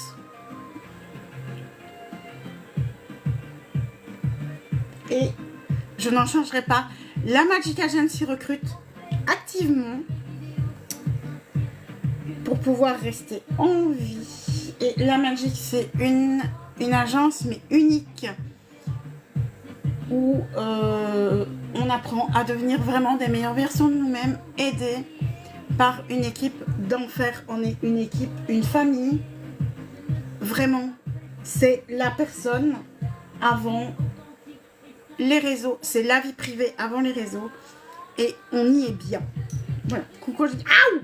Speaker 1: Et je n'en changerai pas. La Magic Agency recrute activement pour pouvoir rester en vie. Et la Magic, c'est une agence, mais unique, où on apprend à devenir vraiment des meilleures versions de nous-mêmes, aidés par une équipe d'enfer. On est une équipe, une famille. Vraiment, c'est la personne avant les réseaux, c'est la vie privée avant les réseaux, et on y est bien. Voilà, coucou, je dis aouh.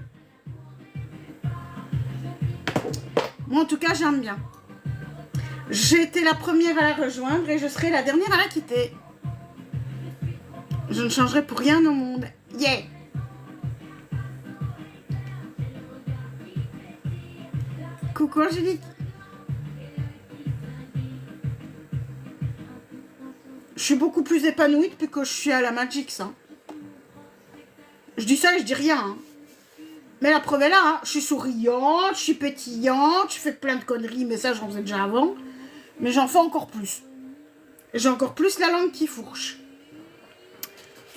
Speaker 1: Moi en tout cas j'aime bien. J'ai été la première à la rejoindre et je serai la dernière à la quitter. Je ne changerai pour rien au monde. Yeah. Coucou Angélique. Je suis beaucoup plus épanouie depuis que je suis à la Magic, ça. Je dis ça et je dis rien. Hein. Mais la preuve est là. Hein. Je suis souriante, je suis pétillante, je fais plein de conneries, mais ça, j'en faisais déjà avant. Mais j'en fais encore plus. J'ai encore plus la langue qui fourche.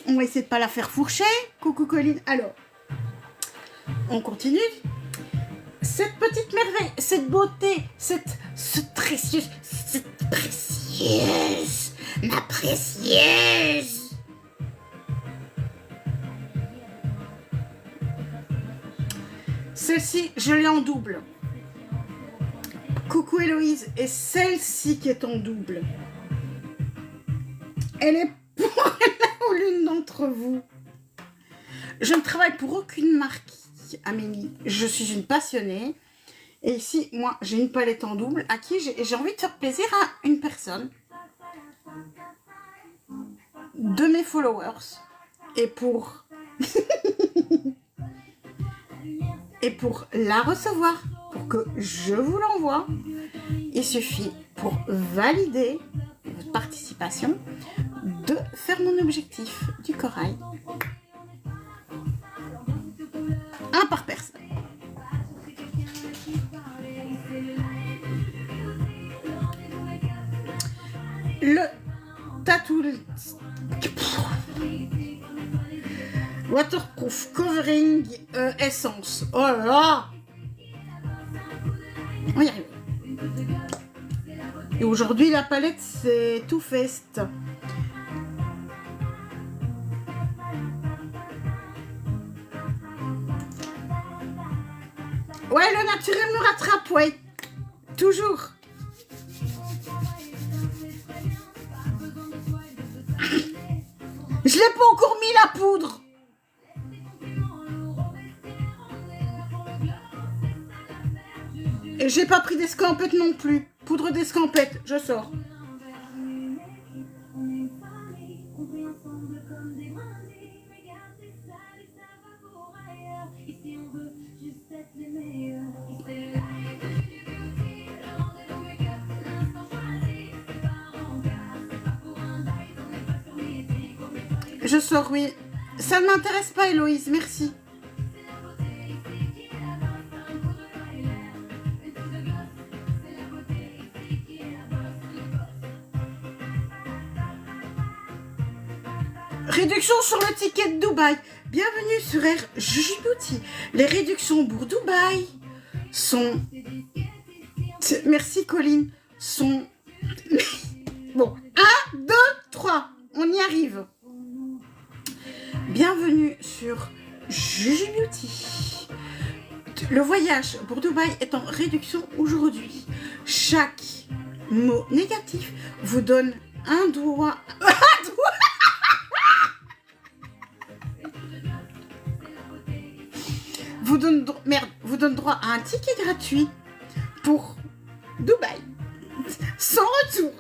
Speaker 1: On va essayer de pas la faire fourcher. Coucou Colline. Alors, on continue. Cette petite merveille, cette beauté, cette précieuse, ma précieuse. Celle-ci, je l'ai en double. Coucou Héloïse. Et celle-ci qui est en double, elle est pour l'un ou l'une d'entre vous. Je ne travaille pour aucune marque, Amélie. Je suis une passionnée. Et ici, moi, j'ai une palette en double à qui j'ai envie de faire plaisir à une personne de mes followers. Et pour et pour la recevoir, pour que je vous l'envoie, il suffit, pour valider votre participation, de faire mon objectif du corail. Un par personne. Le tatou waterproof covering essence. Oh là là, on y arrive. Et aujourd'hui la palette c'est Too Faced. Ouais, le naturel me rattrape, ouais. Toujours. Je l'ai pas encore mis la poudre. Et j'ai pas pris d'escampette non plus. Poudre d'escampette, je sors. Je sors, oui. Ça ne m'intéresse pas, Héloïse, merci. Réduction sur le ticket de Dubaï. Bienvenue sur Air Jujubuti. Les réductions pour Dubaï sont... Merci Colline. Sont... Bon, 1, 2, 3. On y arrive. Bienvenue sur Jujubuti. Le voyage pour Dubaï est en réduction aujourd'hui. Chaque mot négatif vous donne un doigt... vous donne droit à un ticket gratuit pour Dubaï. Sans retour.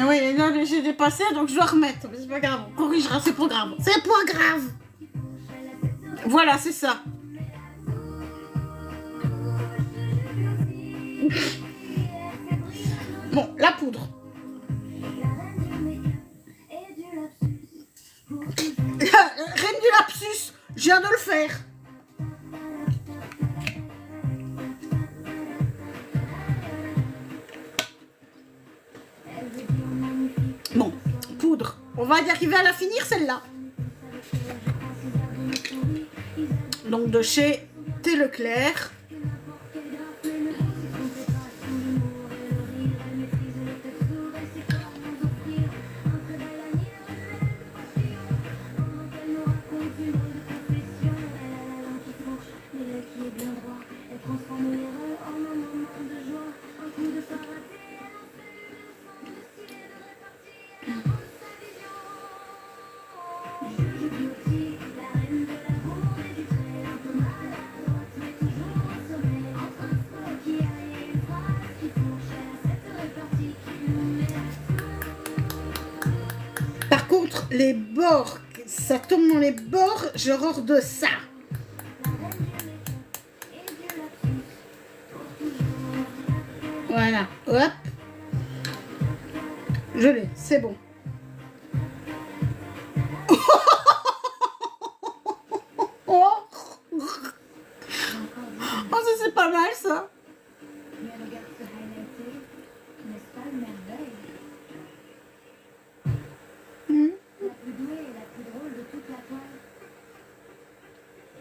Speaker 1: Oui, là j'ai dépassé, donc je dois remettre. Mais c'est pas grave, on corrigera, c'est pas grave. C'est pas grave. Voilà, c'est ça. Bon, la poudre. Reine du lapsus, je viens de le faire. Bon, poudre. On va y arriver à la finir celle-là. Donc de chez Thé Leclerc. Par contre, les bords, ça tombe dans les bords, j'ai horreur de ça. Voilà, hop. Je l'ai, c'est bon. Oh, ça c'est pas mal ça.
Speaker 5: Mais regarde ce highlighté, n'est-ce pas une merveille? La plus douée et la plus drôle de toute la toile.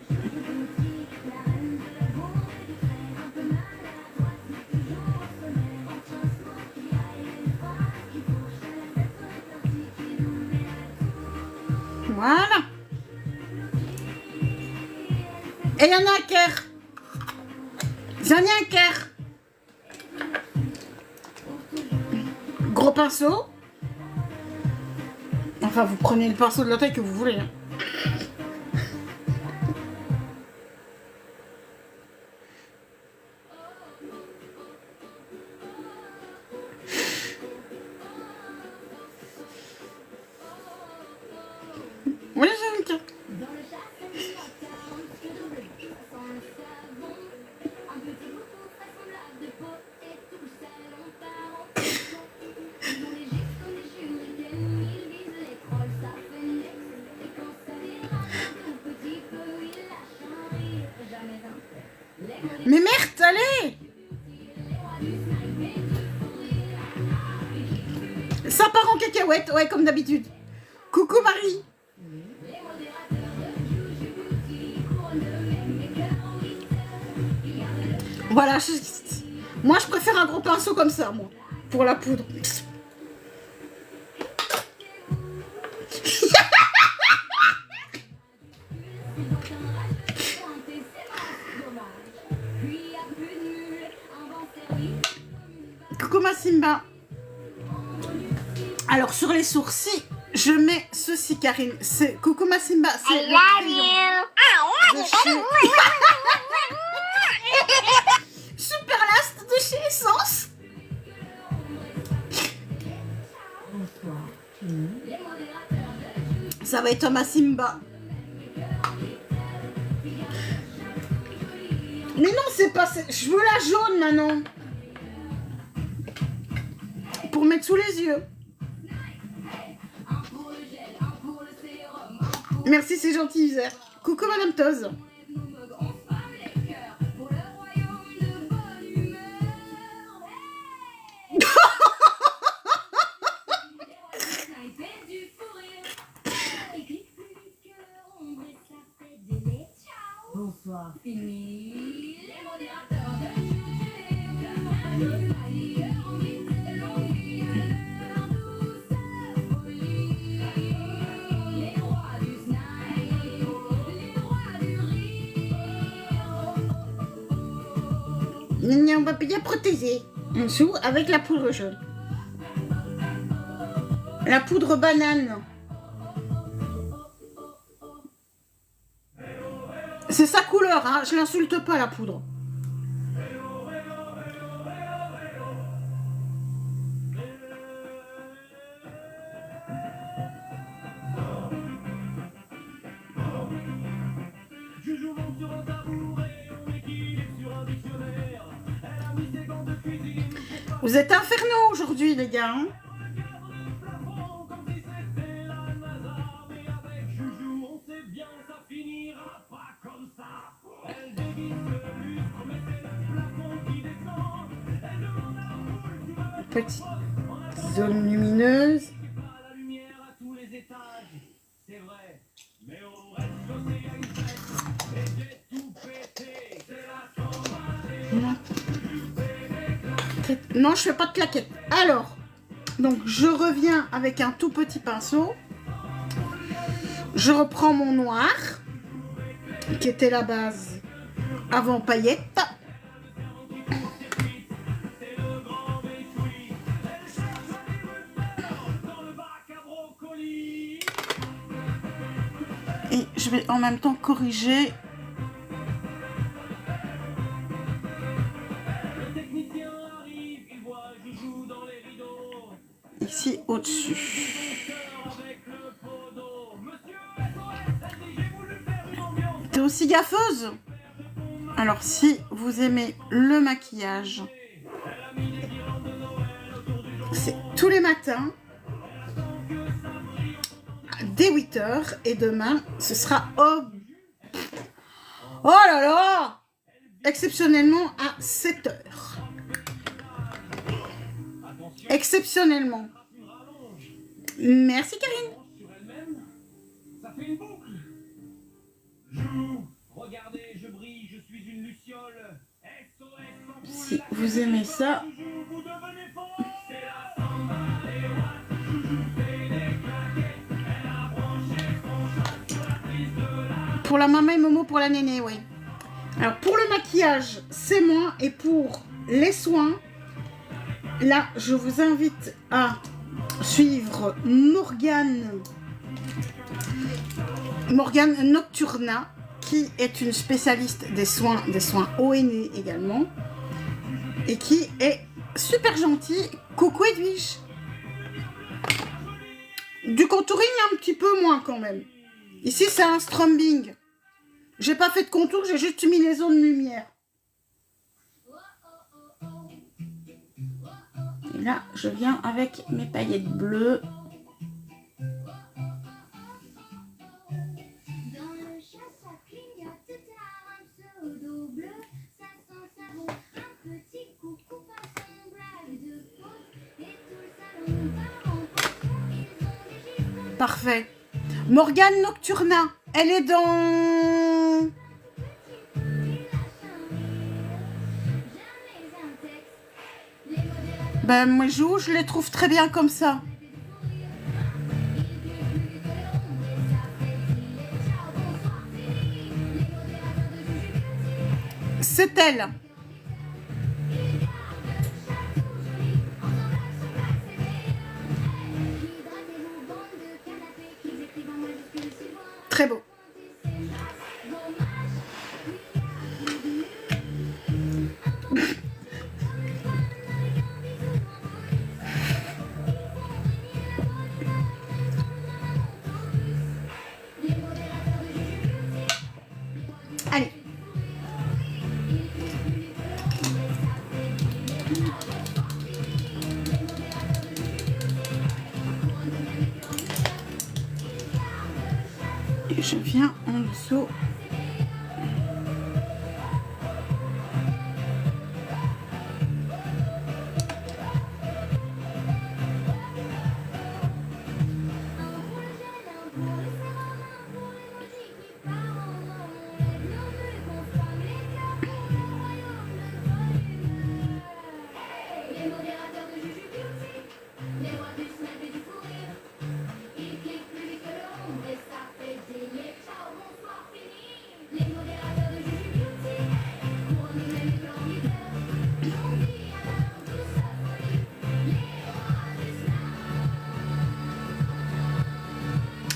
Speaker 5: Jujubuti, la reine de la bourre et du trait, un peu maladroite, mais toujours au sommet. Entre un sourire qui aille et une phrase qui fourche à la tête répartie, qui nous met à tout.
Speaker 1: Voilà. Et il y en a un cœur. J'en ai un cœur. Gros pinceau. Enfin, vous prenez le pinceau de la taille que vous voulez. Hein. Oui, j'ai un cœur.
Speaker 5: Dans le jardin du matin, je double, ça sent le savon. Un petit bout façon lave de peau et tout le salon part en pisson. Ils ont les gestes, les shurikens, ils visent les trolls, ça fait l'ex. Et quand ça dérape un tout petit peu, ils lâchent un rire, jamais un fait. Les mots
Speaker 1: Mais merde, allez. Ça part en cacahuète, ouais, comme d'habitude. Coucou Marie. Voilà, Moi, je préfère un gros pinceau comme ça, moi, pour la poudre. Coucou ma Simba. Alors, sur les sourcils, je mets ceci, Karine. C'est coucou ma Simba. C'est
Speaker 2: I
Speaker 1: le
Speaker 2: love
Speaker 1: crayon
Speaker 2: you.
Speaker 1: de chez... Super Last de chez Essence. Ça va être ma Simba. Mais non, c'est pas... Je veux la jaune, maintenant. Pour mettre sous les yeux. Merci, c'est gentil, User. Coucou, Madame Toz.
Speaker 5: Bonsoir, fini. Les rois du snack, les rois du rire.
Speaker 1: On va bien protéger en dessous avec la poudre jaune. La poudre banane. C'est sa couleur, hein. Je l'insulte pas, la poudre.
Speaker 3: Joujou monte sur un tabouret, on équilibre sur un dictionnaire. Elle a mis ses gants de cuisine pour pas
Speaker 1: Vous êtes infernaux aujourd'hui, les gars. Hein.
Speaker 3: regarder le plafond comme si c'était la NASA. Mais avec Joujou, on sait bien, ça finira pas comme ça. Elle dévisse le lustre, mais c'est le plafond qui descend. Elle demande à l'ampoule, tu vas mettre
Speaker 1: Petite zone lumineuse.
Speaker 3: pas la lumière à tous les étages. C'est vrai, mais au rez-de-chaussée, il y a une fête. Et j'ai tout pété. C'est la samba.
Speaker 1: Non, je fais pas de claquettes. Alors, donc je reviens avec un tout petit pinceau. Je reprends mon noir, qui était la base avant paillettes. Et je vais en même temps corriger
Speaker 3: Le technicien arrive, il voit Joujou dans les rideaux.
Speaker 1: ici au-dessus.
Speaker 3: Avec le pot d'eau. Monsieur SOS, elle dit, j'ai voulu faire une ambiance.
Speaker 1: T'es aussi gaffeuse? Alors, si vous aimez le maquillage, c'est tous les matins, dès 8h, et demain, ce sera oh là là, exceptionnellement à 7h. Exceptionnellement. Merci, Karine.
Speaker 3: Sur elle-même, ça fait une boucle. Joue, regardez, je brille, je suis une luciole. SOS ampoule,
Speaker 1: Si vous aimez ça,
Speaker 3: Joujou, vous devenez fort. C'est la samba, les watts. Joujou fait des claquettes. Elle a branché son chat sur la prise de la...
Speaker 1: pour la maman et Momo, pour la néné, oui. Alors, pour le maquillage, c'est moi. Et pour les soins, là, je vous invite à suivre Morgane Nocturna, qui est une spécialiste des soins ONE également, et qui est super gentille. Coucou Edwige. Du contouring un petit peu moins quand même. Ici c'est un strobing. J'ai pas fait de contour, j'ai juste mis les zones lumière. Et là je viens avec mes paillettes bleues.
Speaker 5: Dans le chat, ça clignote tard, un pseudo bleu, ça sent savon, un petit coucou façon blague de faute, et tout le salon part en poisson, ils ont des gifles.
Speaker 1: Parfait. Morgane Nocturna, elle est dans...
Speaker 5: Jamais un texte,
Speaker 1: Ben, moi, je les trouve très bien comme ça. C'est elle. Très beau. Allez. Et je viens en dessous.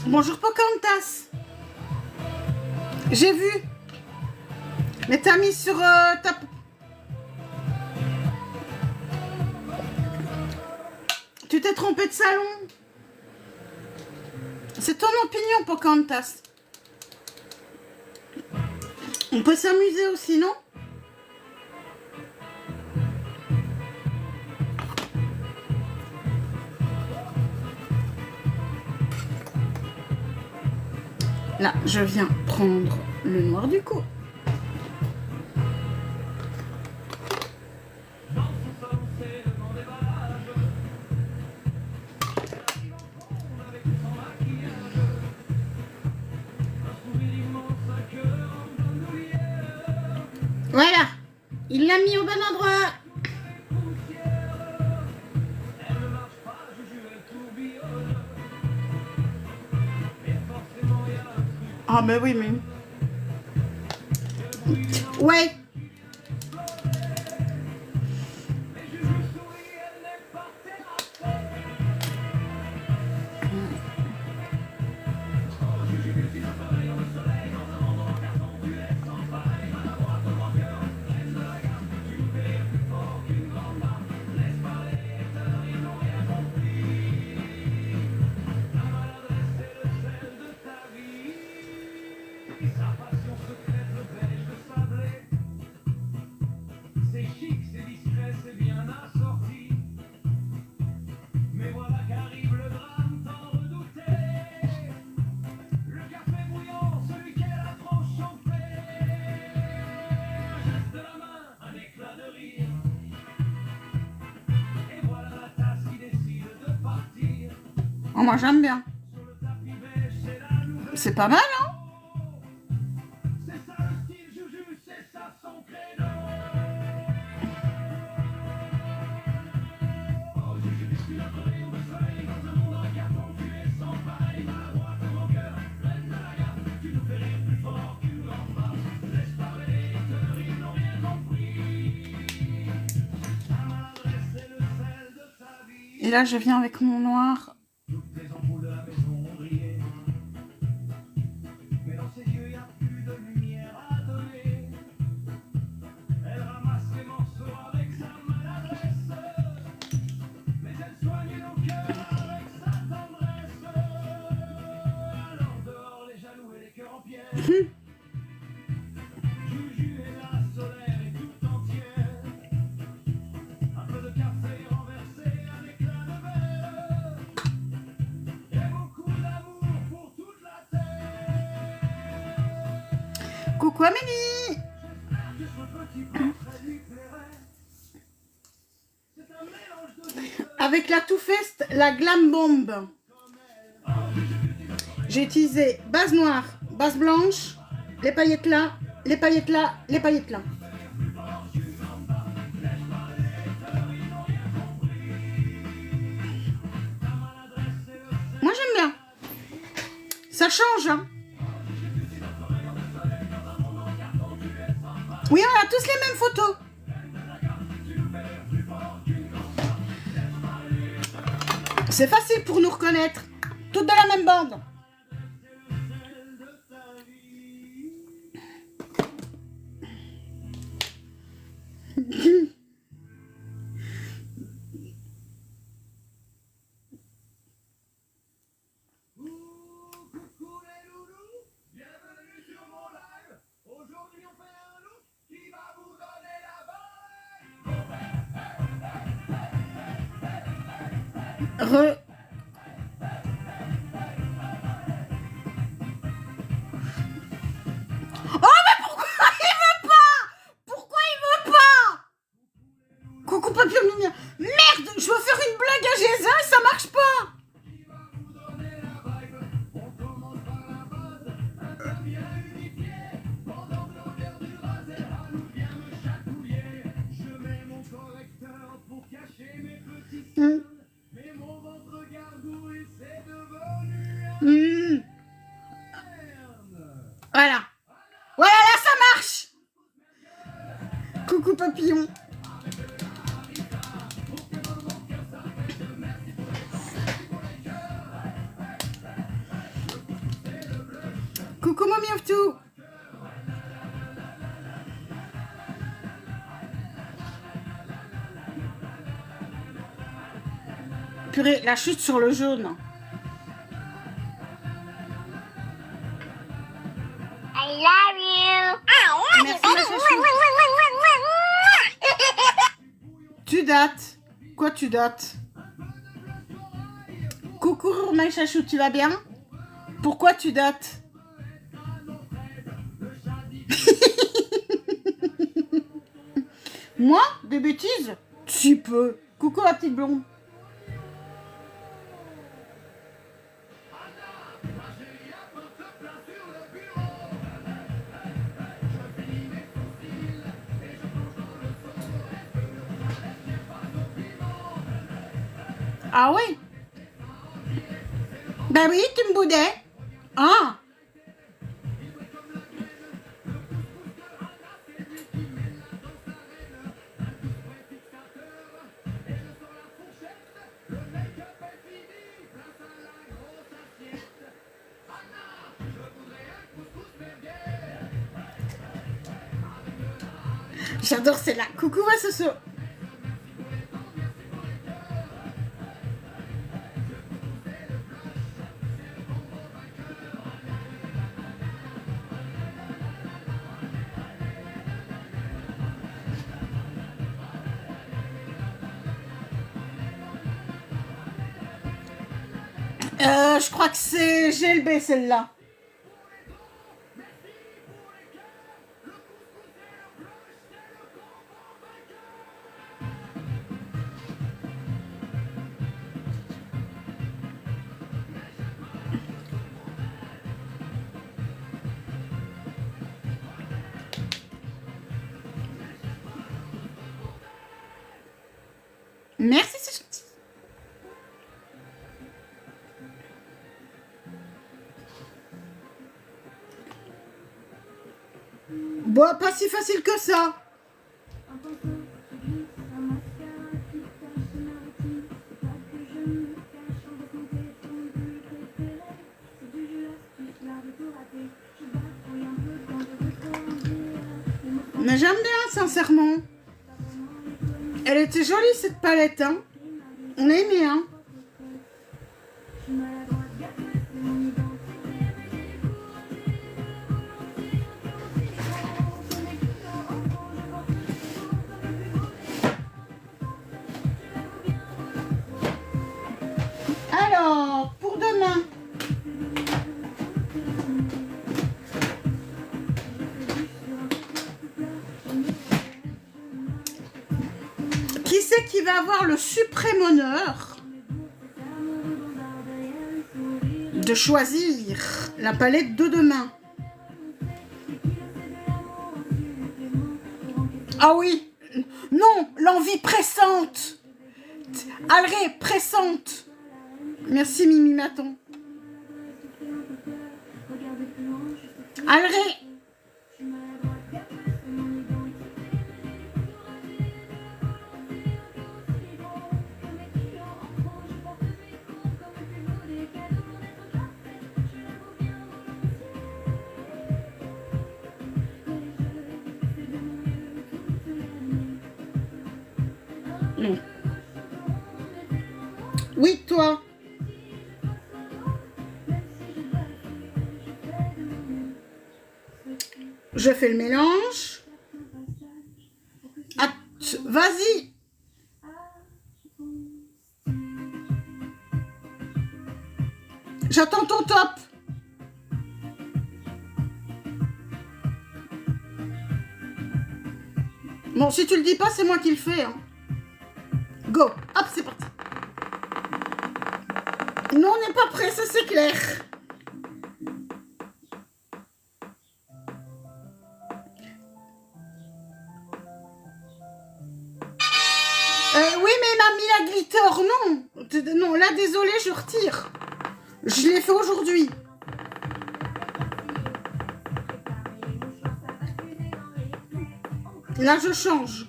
Speaker 1: Bonjour Pocahontas. J'ai vu. Mais t'as mis sur ta... Tu t'es trompé de salon. C'est ton opinion, Pocahontas. On peut s'amuser aussi, non? Là, je viens prendre le noir du coup. Voilà, il l'a mis au bon endroit. Ah mais oui, mais... Ouais. Oh, moi j'aime bien. C'est pas mal, hein? Et là, je viens avec mon noir. Coucou Amélie. Avec la Too Faced, la Glam Bomb. J'ai utilisé base noire, base blanche, les paillettes là, les paillettes là, les paillettes là. Ça change, hein. Oui, on a tous les mêmes photos. C'est facile pour nous reconnaître. Toutes de la même bande.
Speaker 3: Coucou les loulous, bienvenue sur mon live. Aujourd'hui on fait un look qui va vous donner la balle.
Speaker 1: Oh, mais pourquoi il veut pas? Pourquoi il veut pas? Coucou papillon mignon. Merde, je veux faire une blague à Géza et ça marche pas.
Speaker 3: Mais mon ventre gargouille, c'est devenu un merde.
Speaker 1: Voilà. Voilà, là, ça marche. Coucou papillon. Coucou mon miautou. Purée, la chute sur le jaune.
Speaker 2: I love you. I love
Speaker 1: Merci,
Speaker 2: you, baby.
Speaker 1: ma chouchou. Tu dates. Quoi tu dates? Coucou Romain Chachou, tu vas bien? Pourquoi tu dates? Moi? Des bêtises? Si peu. Coucou la petite blonde. Ah oui? Ben oui, tu me boudais. Ah! J'adore celle-là. Coucou ma Soso. Je crois que c'est GLB celle-là. Merci, c'est gentil. Bon, pas si facile que ça.
Speaker 5: Un pinceau, je glisse un mascara qui cache ma routine. C'est pas que je me cache en votre montée, ton but préféré. C'est du jeu, astuce, l'art de tout rater. Je bafouille un peu quand je veux trop en dire. Les mots sont
Speaker 1: Mais j'aime bien, sincèrement.
Speaker 5: pas vraiment les connus.
Speaker 1: Elle était jolie cette palette, hein. On a aimé, hein.
Speaker 5: Je suis maladroite, gâteuse, c'est mon identité. Mais j'ai découragé de volontiers, je n'ai que ça au fond, je porte le défaut comme le plus beau des
Speaker 1: Alors, pour demain. Qui c'est qui va avoir le suprême honneur de choisir la palette de demain? Ah oui, non, l'envie pressante. Alré, pressante. Merci Mimi Maton. Alré. Non. Oui, toi. Je fais le mélange. Ah, vas-y. J'attends ton top. Bon, si tu le dis pas, c'est moi qui le fais. Hein. Go. Hop, c'est parti. Non, on n'est pas prêt, ça c'est clair. Oui, mais mamie, la glitter, non. Non, là, désolé, je retire. Je l'ai fait aujourd'hui. Là, je change.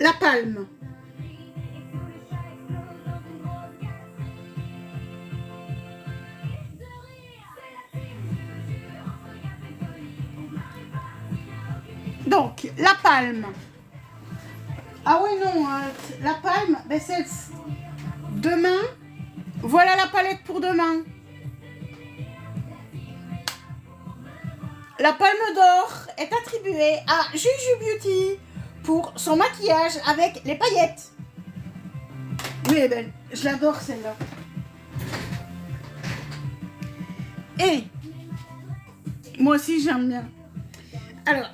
Speaker 1: La palme. Donc, la palme. Ah oui, non, la palme, ben c'est demain. Voilà la palette pour demain. La palme d'or est attribuée à Juju Beauty pour son maquillage avec les paillettes. Oui, elle est belle. Je l'adore celle-là. Et moi aussi j'aime bien. Alors,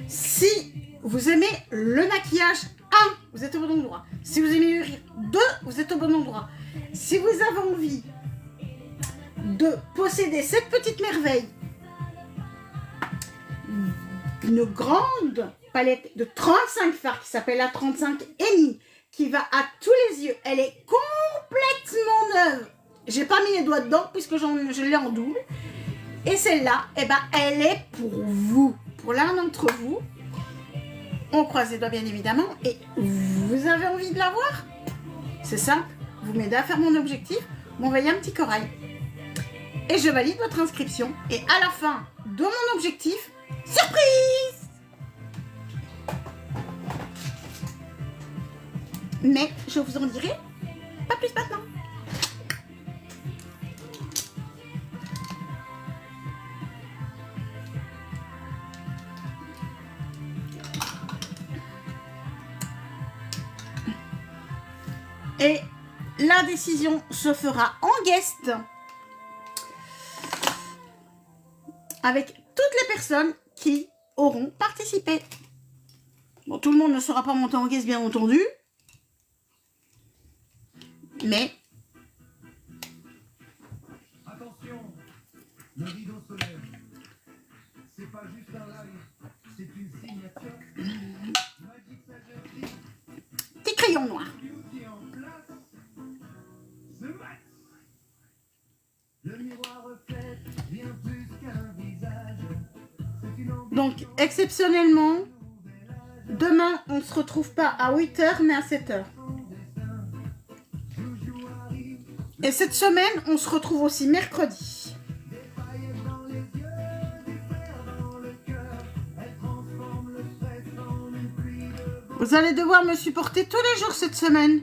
Speaker 1: si vous aimez le maquillage, 1, vous êtes au bon endroit. Si vous aimez le rire, 2, vous êtes au bon endroit. Si vous avez envie de posséder cette petite merveille, une grande palette de 35 fards qui s'appelle la 35 Amy, qui va à tous les yeux. Elle est complètement neuve. J'ai pas mis les doigts dedans puisque je l'ai en double. Et celle-là, eh ben, elle est pour vous, pour l'un d'entre vous. On croise les doigts bien évidemment. Et vous avez envie de l'avoir? C'est simple. Vous m'aidez à faire mon objectif. M'envoyez un petit corail. Et je valide votre inscription. Et à la fin de mon objectif, surprise! Mais je vous en dirai pas plus maintenant. Et la décision se fera en guest avec toutes les personnes qui auront participé. Bon, tout le monde ne sera pas monté en guest, bien entendu. Mais...
Speaker 3: Attention, le rideau se lève. C'est pas juste un live, c'est une signature. Magic Surgery,
Speaker 1: Tes crayons noirs.
Speaker 3: beauty en place. Ce match. Le miroir reflète bien plus qu'un visage. C'est une ambiance.
Speaker 1: Donc, exceptionnellement, demain, on ne se retrouve pas à 8h, mais à 7h. Et cette semaine, on se retrouve aussi mercredi. Vous allez devoir me supporter tous les jours cette semaine.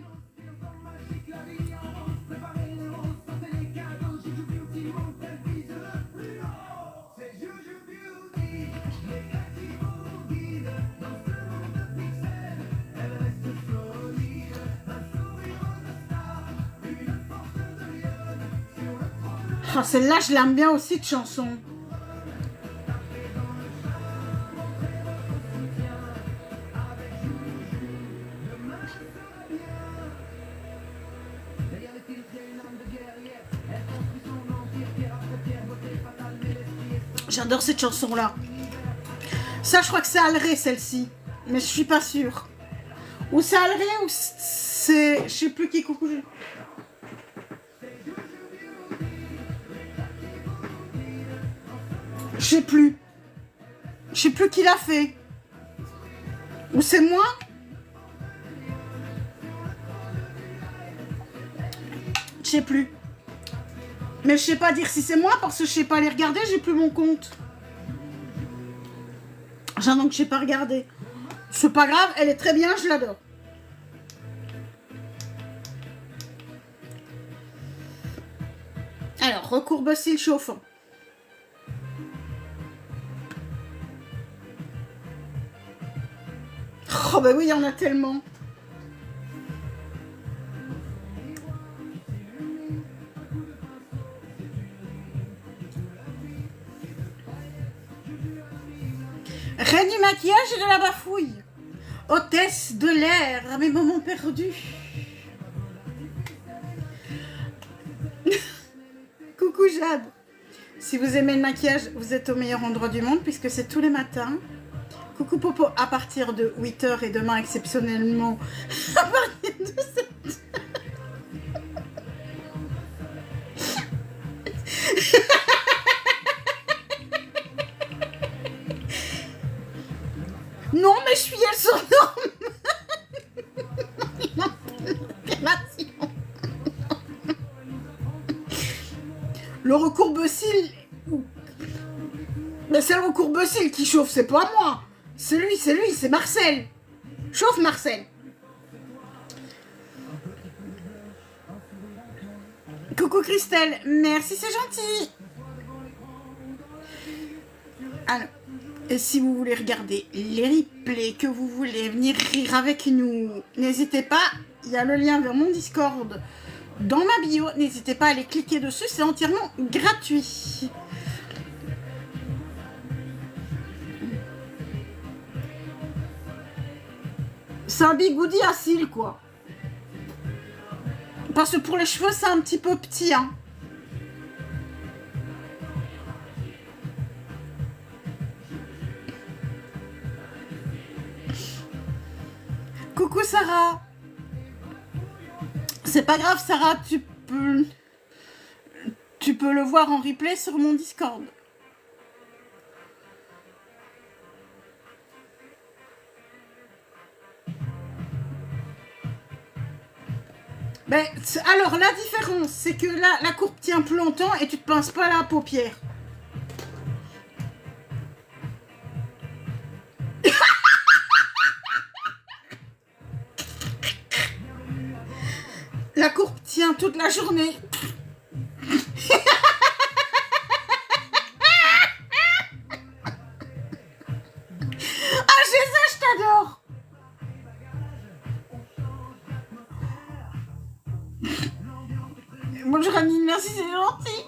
Speaker 1: Oh, celle-là, je l'aime bien aussi de chanson. J'adore cette chanson-là. Ça, je crois que c'est Alré, celle-ci. Mais je suis pas sûre. Ou c'est Alré, ou c'est... Je sais plus qui coucou. Je sais plus. Je sais plus qui l'a fait. Ou c'est moi? Je sais plus. Mais je sais pas dire si c'est moi parce que je sais pas les regarder, j'ai plus mon compte. Donc je sais pas regarder. C'est pas grave, elle est très bien, je l'adore. Alors, recourbe-cils chauffant. Oh bah oui, il y en a tellement. Reine du maquillage et de la bafouille. Hôtesse de l'air à mes moments perdus. Coucou Jade. Si vous aimez le maquillage, vous êtes au meilleur endroit du monde puisque c'est tous les matins. Coucou Popo, à partir de 8h et demain exceptionnellement à partir de 7h. Non mais je suis elle sur norme. Le recourbe-cils. Mais c'est le recourbe-cils qui chauffe, c'est pas moi. C'est lui, c'est Marcel. Chauffe Marcel. Coucou Christelle, merci, c'est gentil. Alors, et si vous voulez regarder les replays, que vous voulez venir rire avec nous, n'hésitez pas, il y a le lien vers mon Discord dans ma bio, n'hésitez pas à aller cliquer dessus, c'est entièrement gratuit. C'est un bigoudi à cils, quoi. Parce que pour les cheveux, c'est un petit peu petit, hein. Coucou Sarah. C'est pas grave Sarah, tu peux le voir en replay sur mon Discord. Ben, alors la différence, c'est que là, la courbe tient plus longtemps et tu te pinces pas la paupière. La courbe tient toute la journée. Ah, Jésus, je t'adore. Bonjour Annie, merci, c'est gentil.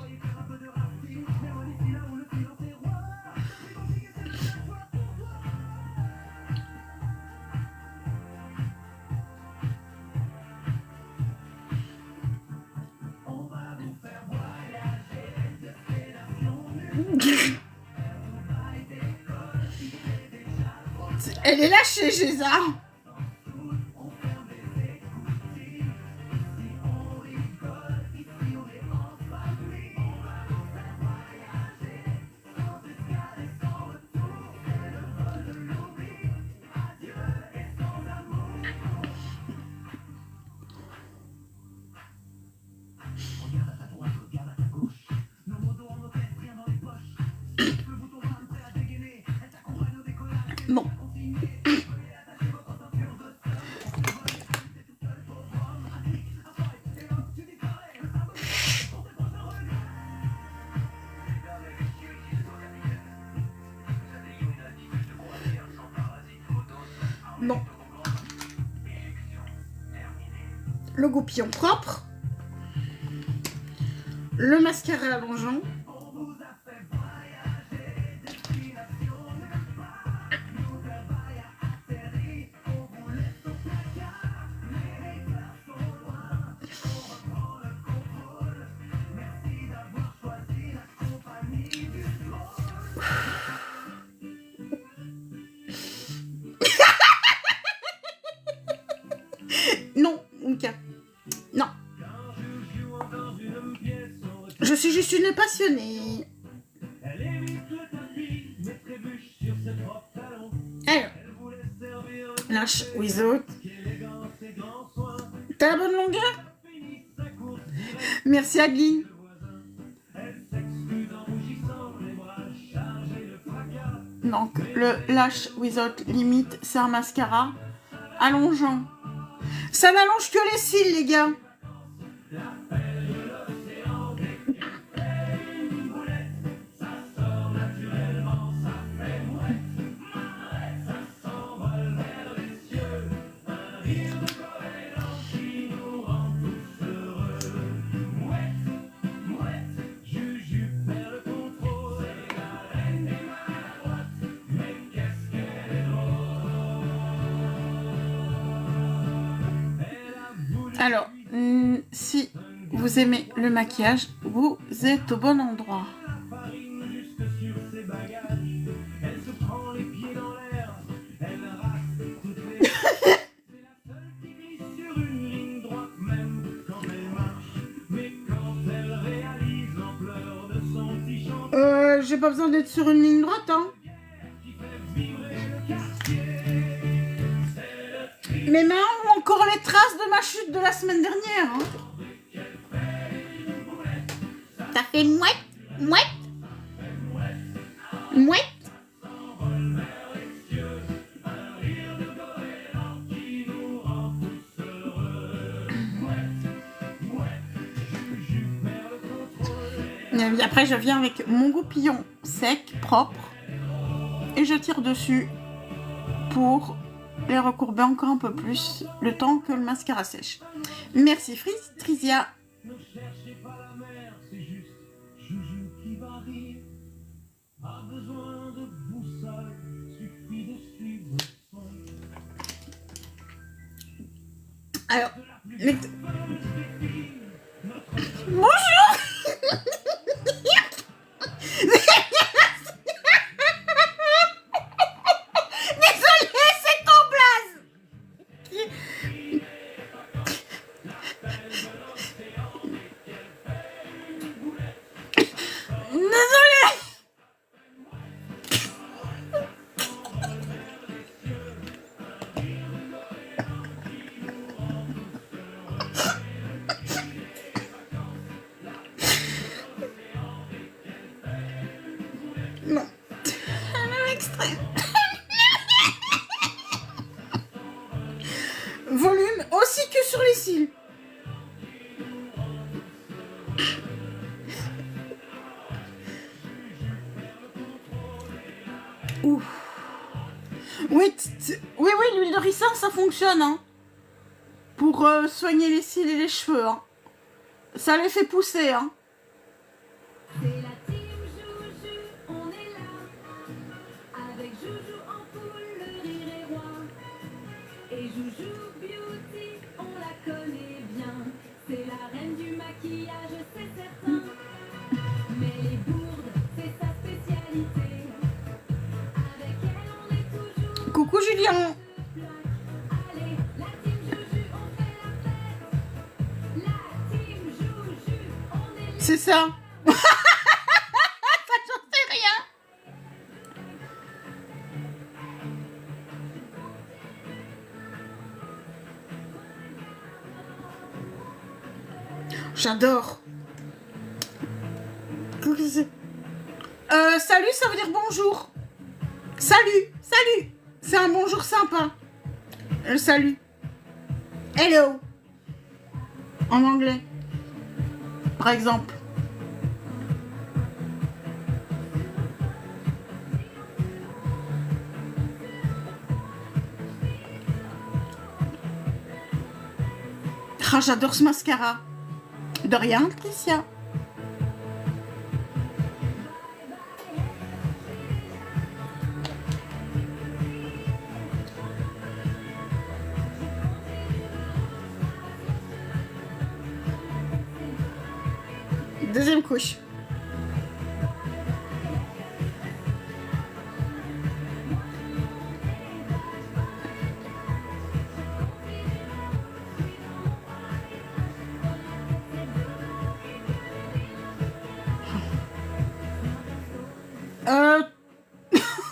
Speaker 1: Elle est lâchée, Géza. Bon. Bon. Le goupillon propre. Le mascara allongeant. Non, Mouka. Non. Je suis juste une passionnée. Lash Without. T'as la bonne longueur? Merci Adeline. Donc le Lash Without Limit, c'est un mascara allongeant. Ça n'allonge que les cils, les gars. Alors, si vous aimez le maquillage, vous êtes au bon endroit. J'ai pas besoin d'être sur une ligne droite, hein. Mes mains ont encore les traces de ma chute de la semaine dernière. Hein. Ça fait mouette, mouette, mouette. Et après, je viens avec mon goupillon sec, propre, et je tire dessus pour les recourber encore un peu plus le temps que le mascara sèche. Merci Trisia.
Speaker 3: Ne cherchez pas la mer, c'est juste Joujou qui va rire. Pas besoin de boussole, suffit de suivre son.
Speaker 1: Alors, bonjour. Non. Un extrait. Volume aussi que sur les cils. Ouh. Oui, oui, l'huile de ricin, ça fonctionne, hein. Pour soigner les cils et les cheveux, hein. Ça les fait pousser, hein.
Speaker 5: C'est la team Joujou, on est là. Avec Joujou en poule, le rire est roi. Et Joujou Beauty, on la connaît bien. C'est la reine du maquillage, c'est certain. Mais les bourdes, c'est sa spécialité. Avec elle, on est toujours.
Speaker 1: Coucou Julien.
Speaker 5: Allez, la team Joujou, on fait la fête. La team Joujou, on est là.
Speaker 1: C'est ça. Ça, j'en sais rien. J'adore. Salut, ça veut dire bonjour. Salut, salut. C'est un bonjour sympa. Salut. Hello. En anglais. Par exemple. Ah, j'adore ce mascara. De rien, Tricia. Deuxième couche.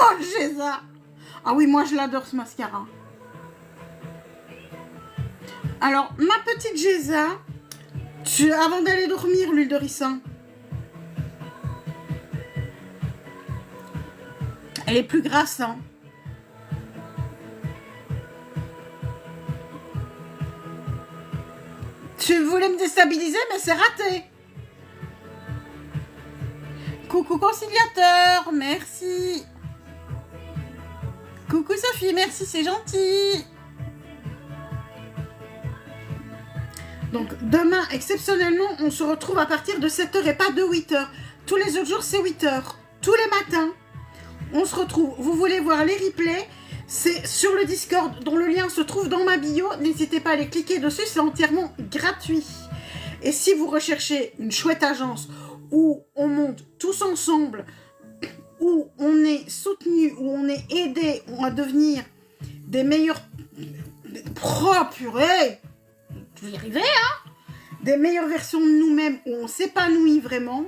Speaker 1: Oh, Géza. Ah oui, moi je l'adore ce mascara. Alors, ma petite Géza, avant d'aller dormir, l'huile de ricin, elle est plus grasse, hein. Tu voulais me déstabiliser, mais c'est raté. Coucou conciliateur, merci. Coucou Sophie, merci, c'est gentil. Donc demain, exceptionnellement, on se retrouve à partir de 7h et pas de 8h. Tous les autres jours, c'est 8h. Tous les matins, on se retrouve. Vous voulez voir les replays? C'est sur le Discord, dont le lien se trouve dans ma bio. N'hésitez pas à aller cliquer dessus, c'est entièrement gratuit. Et si vous recherchez une chouette agence où on monte tous ensemble, où on est soutenu, où on est aidé, à devenir des meilleurs... Oh purée! Je vais y arriver, hein? Des meilleures versions de nous-mêmes, où on s'épanouit vraiment,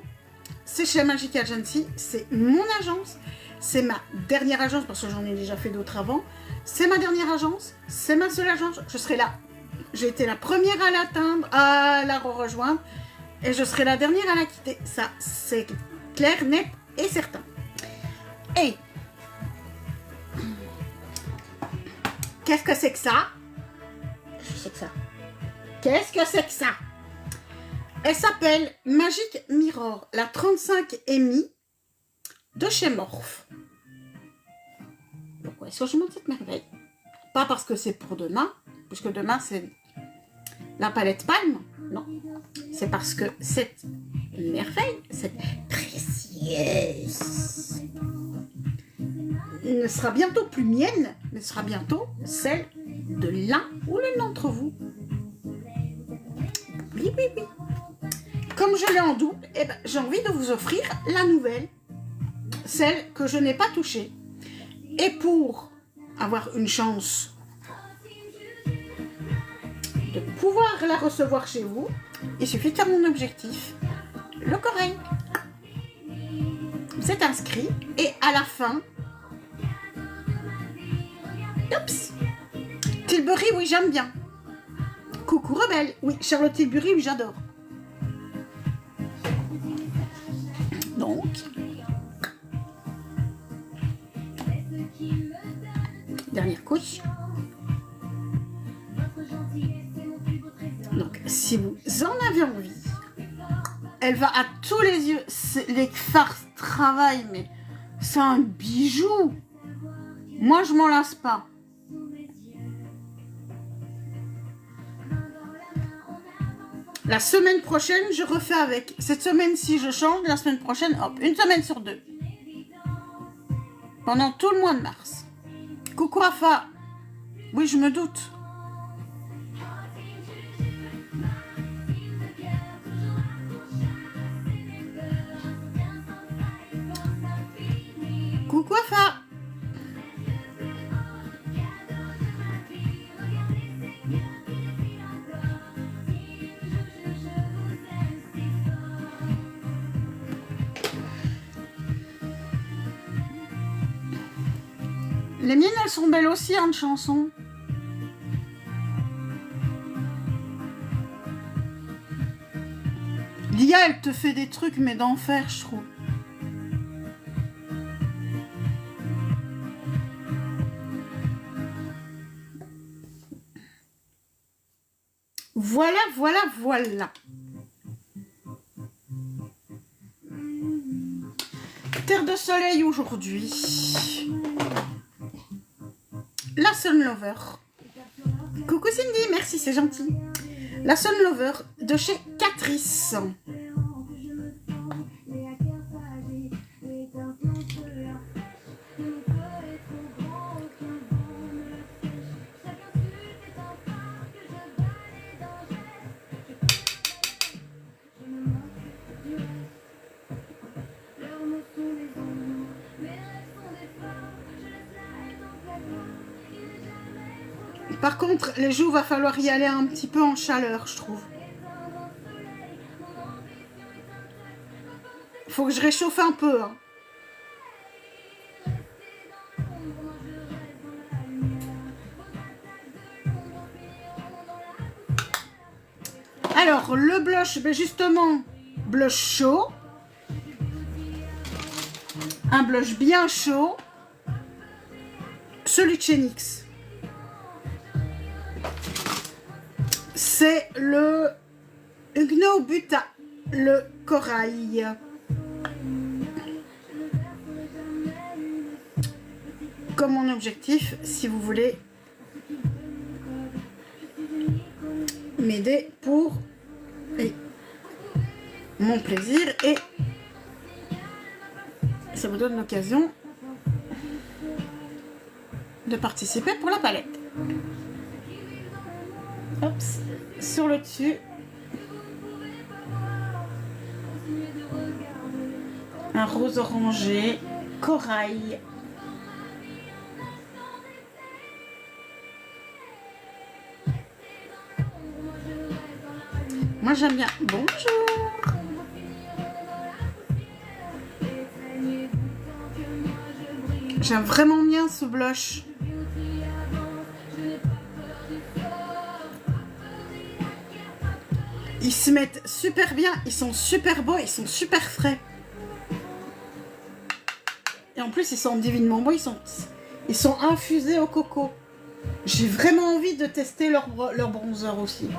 Speaker 1: c'est chez Magic Agency, c'est mon agence. C'est ma dernière agence, parce que j'en ai déjà fait d'autres avant. C'est ma dernière agence, c'est ma seule agence. Je serai là. J'ai été la première à l'atteindre, à la rejoindre, et je serai la dernière à la quitter. Ça, c'est clair, net et certain. Et qu'est-ce que c'est que ça? Je sais que ça. Qu'est-ce que c'est que ça? Elle s'appelle Magic Mirror, la 35 EMI de chez Morphe. Pourquoi est-ce que je monte cette merveille? Pas parce que c'est pour demain, puisque demain c'est la palette palme, non. C'est parce que cette merveille, cette précieuse, ne sera bientôt plus mienne, mais sera bientôt celle de l'un ou l'une d'entre vous. Oui, oui, oui. Comme je l'ai en double, eh ben, j'ai envie de vous offrir la nouvelle, celle que je n'ai pas touchée. Et pour avoir une chance de pouvoir la recevoir chez vous, il suffit de faire mon objectif, le corail. Vous êtes inscrit et à la fin, oups, Tilbury, oui j'aime bien. Coucou Rebelle, oui, Charlotte Tilbury, oui j'adore. Donc, dernière couche. Donc, si vous en avez envie, elle va à tous les yeux. Les farces travaillent, mais c'est un bijou. Moi, je m'en lasse pas. La semaine prochaine, je refais avec. Cette semaine-ci, je change. La semaine prochaine, hop, une semaine sur deux. Pendant tout le mois de mars. Coucou Rafa. Oui, je me doute. Coucou Rafa. Les miennes, elles sont belles aussi, hein, de chansons. L'IA, elle te fait des trucs, mais d'enfer, je trouve. Voilà, voilà, voilà. Terre de soleil aujourd'hui. La Sun Lover. Coucou Cindy, merci, c'est gentil. La Sun Lover de chez Catrice. Par contre, les joues, va falloir y aller un petit peu en chaleur, je trouve. Faut que je réchauffe un peu. Hein. Alors, le blush, ben justement, blush chaud. Un blush bien chaud. Celui de chez NYX. C'est le Ugno Buta, le corail. Comme mon objectif, si vous voulez m'aider pour mon plaisir, et ça vous donne l'occasion de participer pour la palette. Hop, sur le dessus, un rose orangé, corail. Moi j'aime bien. Bonjour. J'aime vraiment bien ce blush. Ils se mettent super bien, ils sont super beaux, ils sont super frais. Et en plus ils sont divinement beaux, ils sont infusés au coco. J'ai vraiment envie de tester leur bronzer aussi.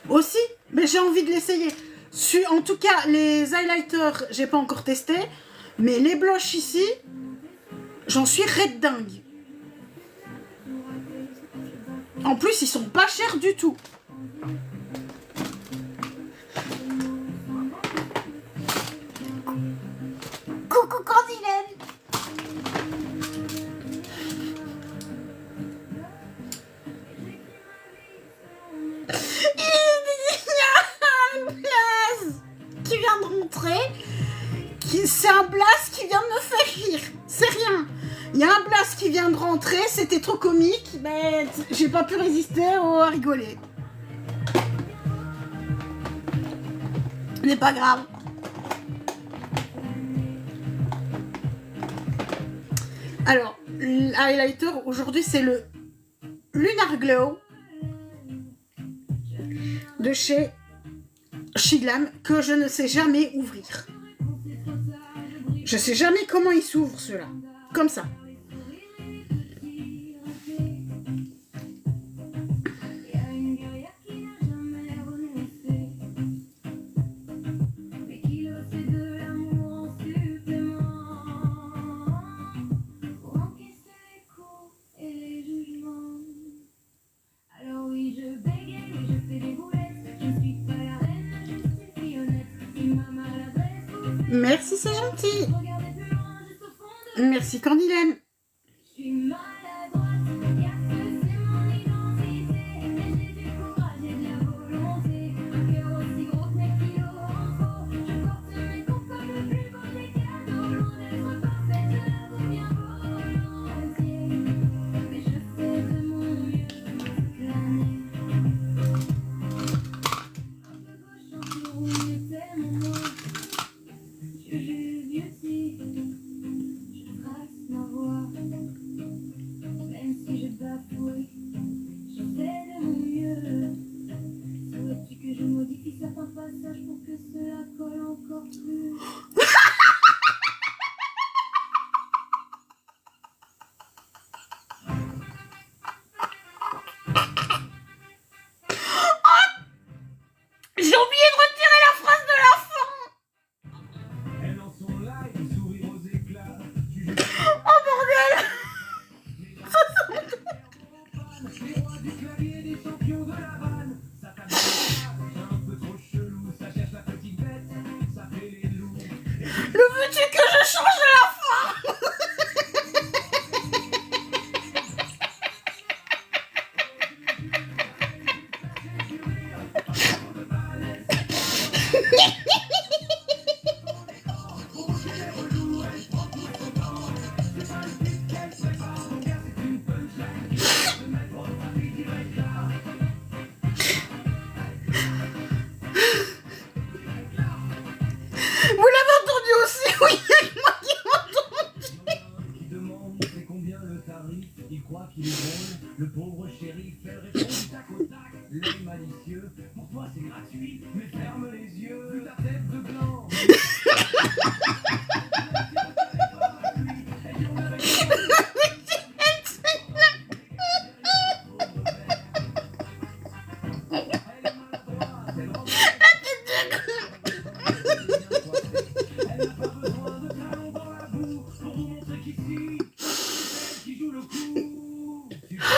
Speaker 1: Aussi, mais j'ai envie de l'essayer. En tout cas, les highlighters, j'ai pas encore testé. Mais les blushs ici, j'en suis red dingue. En plus, ils sont pas chers du tout.
Speaker 2: Coucou Candylène.
Speaker 1: Qui vient de rentrer, c'est un blast qui vient de me faire rire, c'est rien. Il y a un blast qui vient de rentrer, c'était trop comique, mais j'ai pas pu résister à rigoler. Mais pas grave. Alors, l'highlighter aujourd'hui c'est le Lunar Glow de chez Shiglam, que je ne sais jamais ouvrir. Je sais jamais comment il s'ouvre ceux-là. Comme ça. Merci, c'est gentil. Merci, Candylène. J'ai oublié de retirer la phrase de la fin.
Speaker 3: Elle en son live, sourire aux éclats.
Speaker 1: Oh bordel.
Speaker 3: Les rois du clavier, des champions de la vanne. Ça tape un peu trop chelou, ça cherche la petite bête, ça fait les loups.
Speaker 1: Le veux-tu que je change de la fin?
Speaker 3: Le pauvre shérif, elle répond du tac au tac. Les malicieux, pour toi c'est gratuit, mais ferme les yeux. Vu ta tête de blanc.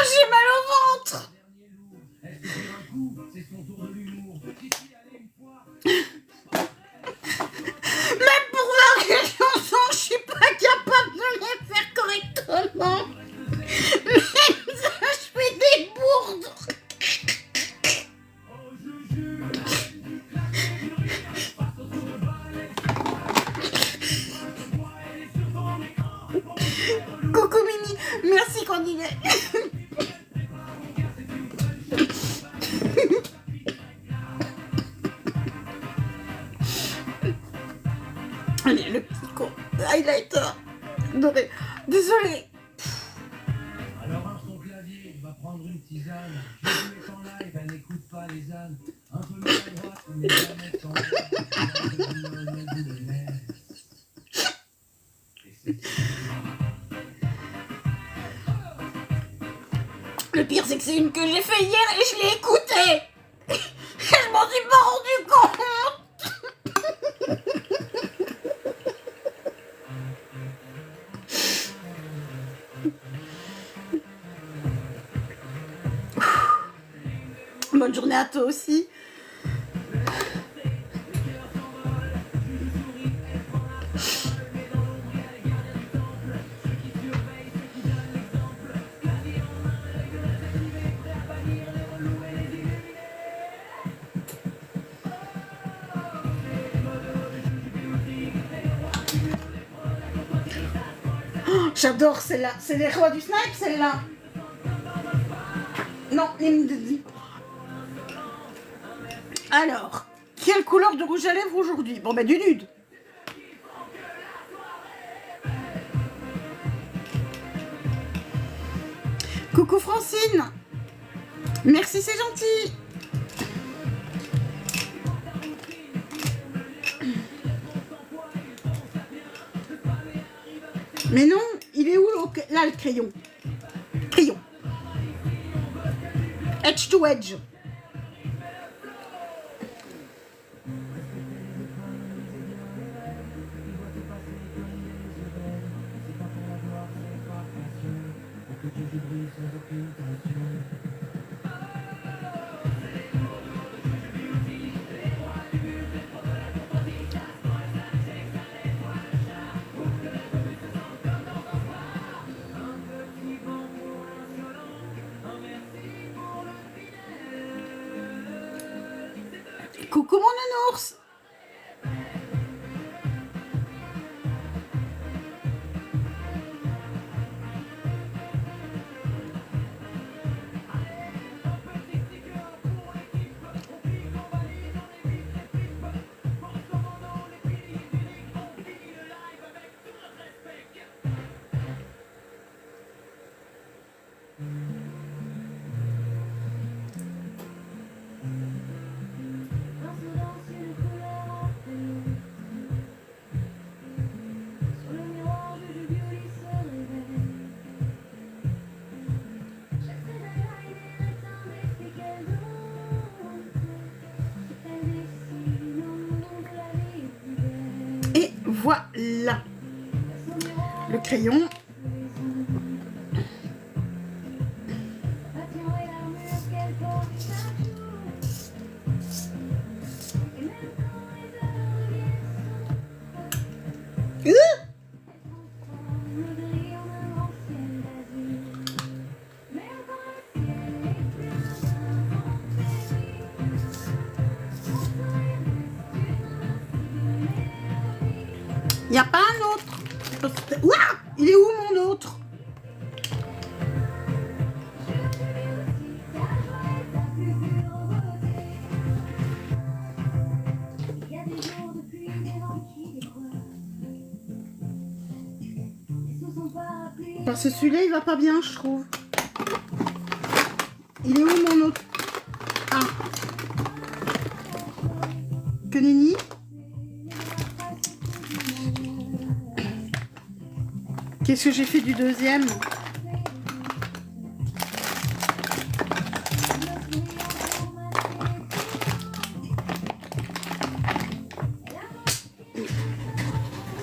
Speaker 1: J'ai mal au ventre. Même pour voir les chansons, je suis pas capable de les faire correctement. Même ça, je fais des bourdes. Coucou Mimi, merci Candidat. Allez, le petit con highlighter. Désolée.
Speaker 3: Alors range ton clavier, va prendre une tisane. Je vais en live, elle n'écoute pas les ânes. Un peu maladroite, mais jamais tant.
Speaker 1: Le pire, c'est que c'est une que j'ai fait hier et je l'ai écoutée. Je m'en suis pas rendu compte. Bonne journée à toi aussi. Oh, j'adore celle-là. C'est les rois du snipe, celle-là. Non, alors, quelle couleur de rouge à lèvres aujourd'hui? Bon, ben du nude. Coucou Francine. Merci, c'est gentil. Mais non, il est où là le crayon? Crayon. Edge to edge. Coucou mon nounours. Et voilà le crayon. Il n'y a pas un autre. Ouah, il est où mon autre? Parce que celui-là, il va pas bien, je trouve. Il est où mon autre? Ah. Que nenni? Qu'est-ce que j'ai fait du deuxième?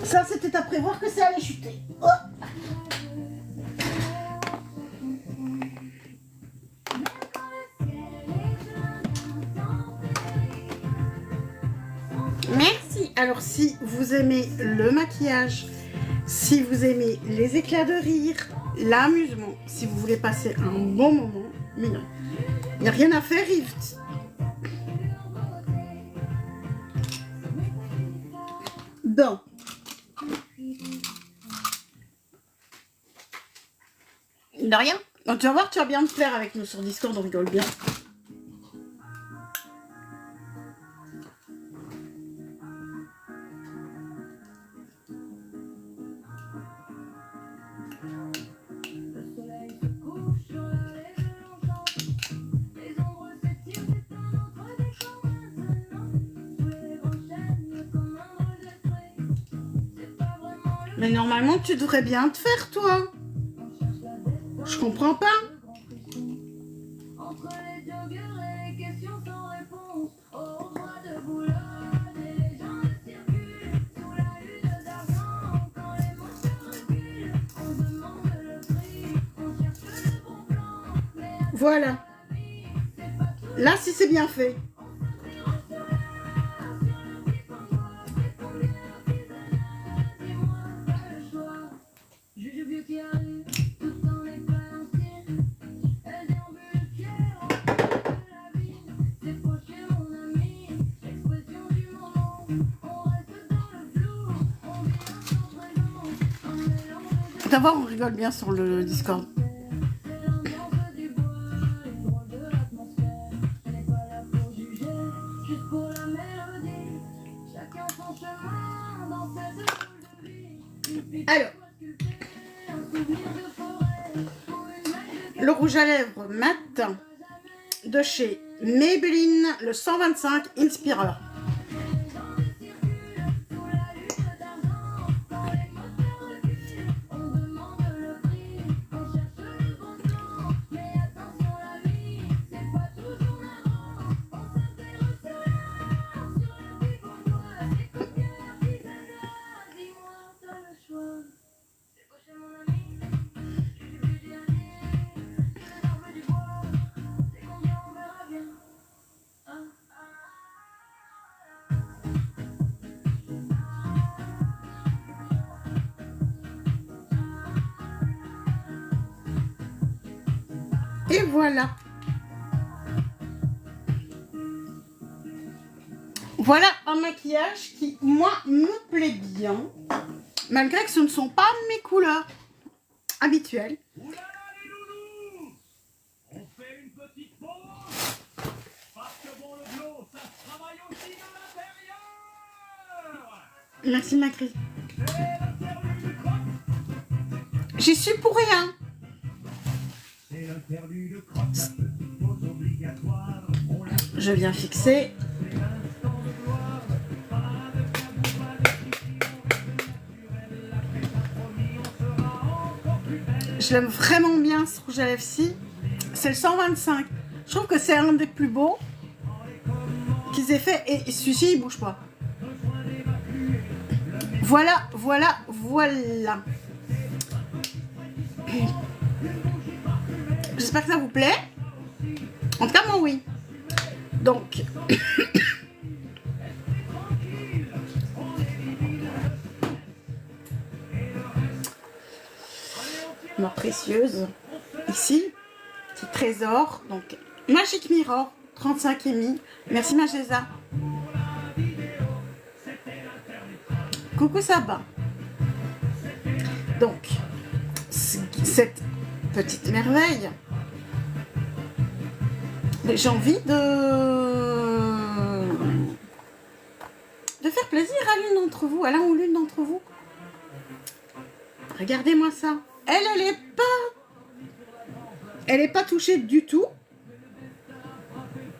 Speaker 1: Ça, c'était à prévoir que ça allait chuter. Oh. Merci. Alors, si vous aimez le maquillage, si vous aimez les éclats de rire, l'amusement, si vous voulez passer un bon moment, mais non, il n'y a rien à faire, Rift. Bon. De rien. Donc, tu vas voir, tu vas bien te plaire avec nous sur Discord, on rigole bien.
Speaker 5: Le soleil se couche sur la rive longtemps. Les ombres s'étirent, c'est un autre décor maintenant. Tous les enchaînent comme un drôle d'esprit. C'est pas vraiment le
Speaker 1: Mais normalement, tu devrais bien te faire, toi.
Speaker 5: on cherche la destin.
Speaker 1: Je comprends pas.
Speaker 5: Entre les joggers et les questions sans réponse, au droit de Boulogne, et les gens circulent sous la lune d'argent. Quand les moteurs reculent, on demande le prix, on cherche le bon plan. Mais à
Speaker 1: Voilà.
Speaker 5: la vie, c'est pas tout.
Speaker 1: Là, si c'est bien fait.
Speaker 5: On s'inspire sur la vie qu'on voit. C'est combien artisanal, dis-moi, pas le choix. Jujubes qui arrive, tout en éclat en style. Elle déambule fière, en quête de la vie. C'est fauché, mon ami, l'expression du moment. On reste dans le flou, on vit l'instant présent. Un mélange de
Speaker 1: D'abord, on rigole bien sur le Discord.
Speaker 5: c'est l'ambiance du bois, les drôles de l'atmosphère. Elle n'est pas là pour juger, juste pour la mélodie. Chacun son chemin dans cette foule de vie. Une pique
Speaker 1: Alors.
Speaker 5: pour sculpter un souvenir de forêt ou une maille de
Speaker 1: Le rouge à lèvres mat de chez Maybelline, le 125 Inspirer.
Speaker 5: les gens circulent sous la lune d'argent. Quand les moteurs reculent, on demande le prix, on cherche le bon plan. Mais attention, la vie, c'est pas toujours marrant. On s'interroge sur l'art, sur la vie qu'on voit. C'est combien artisanal, dis-moi, t'as le choix. C'est fauché, mon ami, j'ai du dernier, les arbres du bois. C'est combien, on verra bien. Ah,
Speaker 1: Et voilà. Voilà un maquillage qui, moi, me plaît bien. Malgré que ce ne sont pas mes couleurs habituelles.
Speaker 3: Oulala les loulous, on fait une petite pause. Parce que bon, le glow, ça se travaille aussi de l'intérieur.
Speaker 1: Merci, Macri.
Speaker 3: C'est l'interlude du croc.
Speaker 1: J'y suis pour rien.
Speaker 3: C'est l'interlude croc, la petite pause obligatoire. On la fait
Speaker 1: Je viens fixer.
Speaker 3: l'instant de gloire. Pas de tabou, pas de soucis, on reste naturel. Après ta promis, on sera encore plus belle.
Speaker 1: Je l'aime vraiment bien, ce rouge à lèvres-ci. C'est le 125. Je trouve que c'est un des plus beaux qu'ils aient fait. Et celui-ci, il bouge pas. Voilà, voilà, voilà. J'espère que ça vous plaît. En tout cas, moi, oui. Donc, ma précieuse, ici, petit trésor. Donc, Magic Mirror, 35 EMI. Merci, Magésa. Coucou Sabah. Donc, cette petite merveille, j'ai envie de faire plaisir à l'une d'entre vous, à l'un ou l'une d'entre vous. Regardez-moi ça. Elle est pas touchée du tout.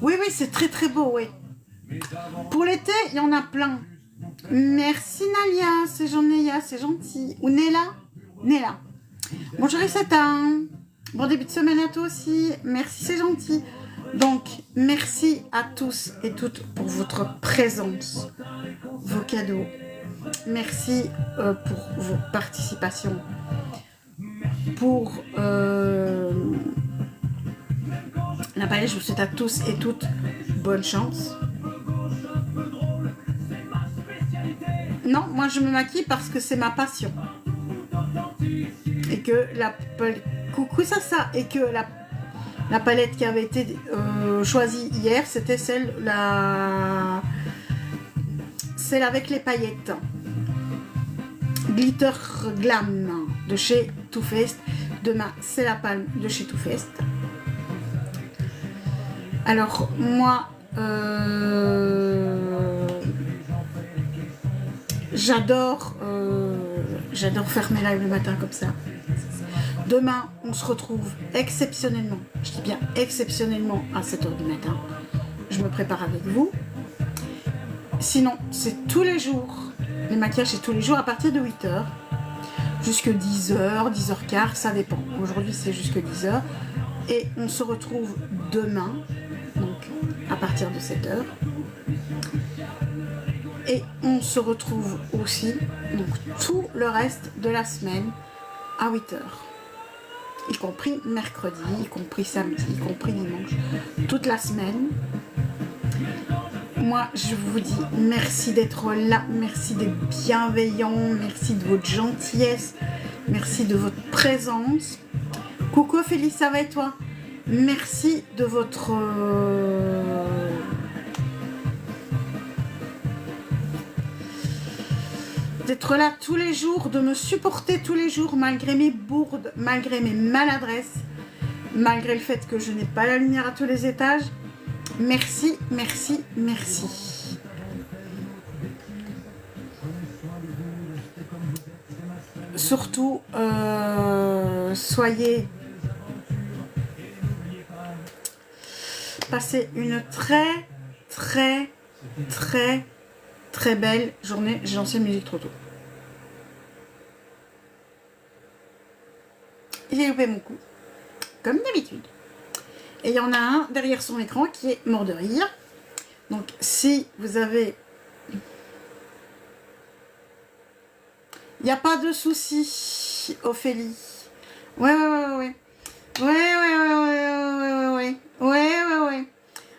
Speaker 1: Oui, oui, c'est très très beau, oui. Pour l'été, il y en a plein. Merci Nalia, c'est Jean-Néa, c'est gentil. Ou Néla. Néla. Bonjour Issata. Bon début de semaine à toi aussi. Merci, c'est gentil. Donc, merci à tous et toutes pour votre présence, vos cadeaux. Merci pour vos participations. Pour la palette, je vous souhaite à tous et toutes bonne chance. Non, moi je me maquille parce que c'est ma passion. Et que la coucou ça et que la palette qui avait été choisie hier, c'était celle avec les paillettes. Glitter Glam de chez Too Faced. Demain, c'est la palme de chez Too Faced. Alors, moi, j'adore faire mes lives le matin comme ça. Demain, on se retrouve exceptionnellement, je dis bien exceptionnellement à 7h du matin. Je me prépare avec vous. Sinon, c'est tous les jours. Les maquillages, c'est tous les jours à partir de 8h. Jusque 10h, 10h15, ça dépend. Aujourd'hui, c'est jusque 10h. Et on se retrouve demain, donc à partir de 7h. Et on se retrouve aussi, donc tout le reste de la semaine à 8h. Y compris mercredi, y compris samedi, y compris dimanche. Toute la semaine. Moi, je vous dis merci d'être là, merci d'être bienveillant, merci de votre gentillesse, merci de votre présence. Coucou Ophélie, ça va et toi? Merci de votre... d'être là tous les jours, de me supporter tous les jours, malgré mes bourdes, malgré mes maladresses, malgré le fait que je n'ai pas la lumière à tous les étages. Merci, merci, merci. Surtout, passez une très, très, très, très belle journée. J'ai lancé une musique trop tôt. J'ai loupé mon coup, comme d'habitude. Et il y en a un derrière son écran qui est mort de rire. Donc si vous avez... Il n'y a pas de souci, Ophélie. Ouais.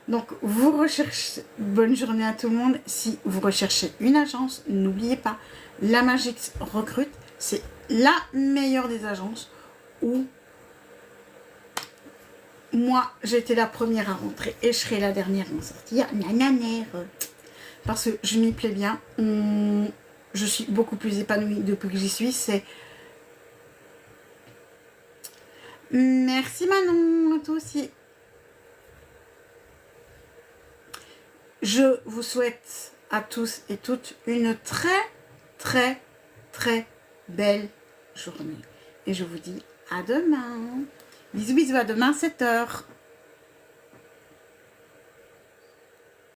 Speaker 1: Donc vous recherchez... Bonne journée à tout le monde. Si vous recherchez une agence, n'oubliez pas, La Magix recrute. C'est la meilleure des agences où... Moi, j'étais la première à rentrer et je serai la dernière à en sortir. Nananère. Parce que je m'y plais bien. Je suis beaucoup plus épanouie depuis que j'y suis. C'est... Merci Manon, à toi aussi. Je vous souhaite à tous et toutes une très, très, très belle journée. Et je vous dis à demain. Bisous, bisous, à demain, 7h.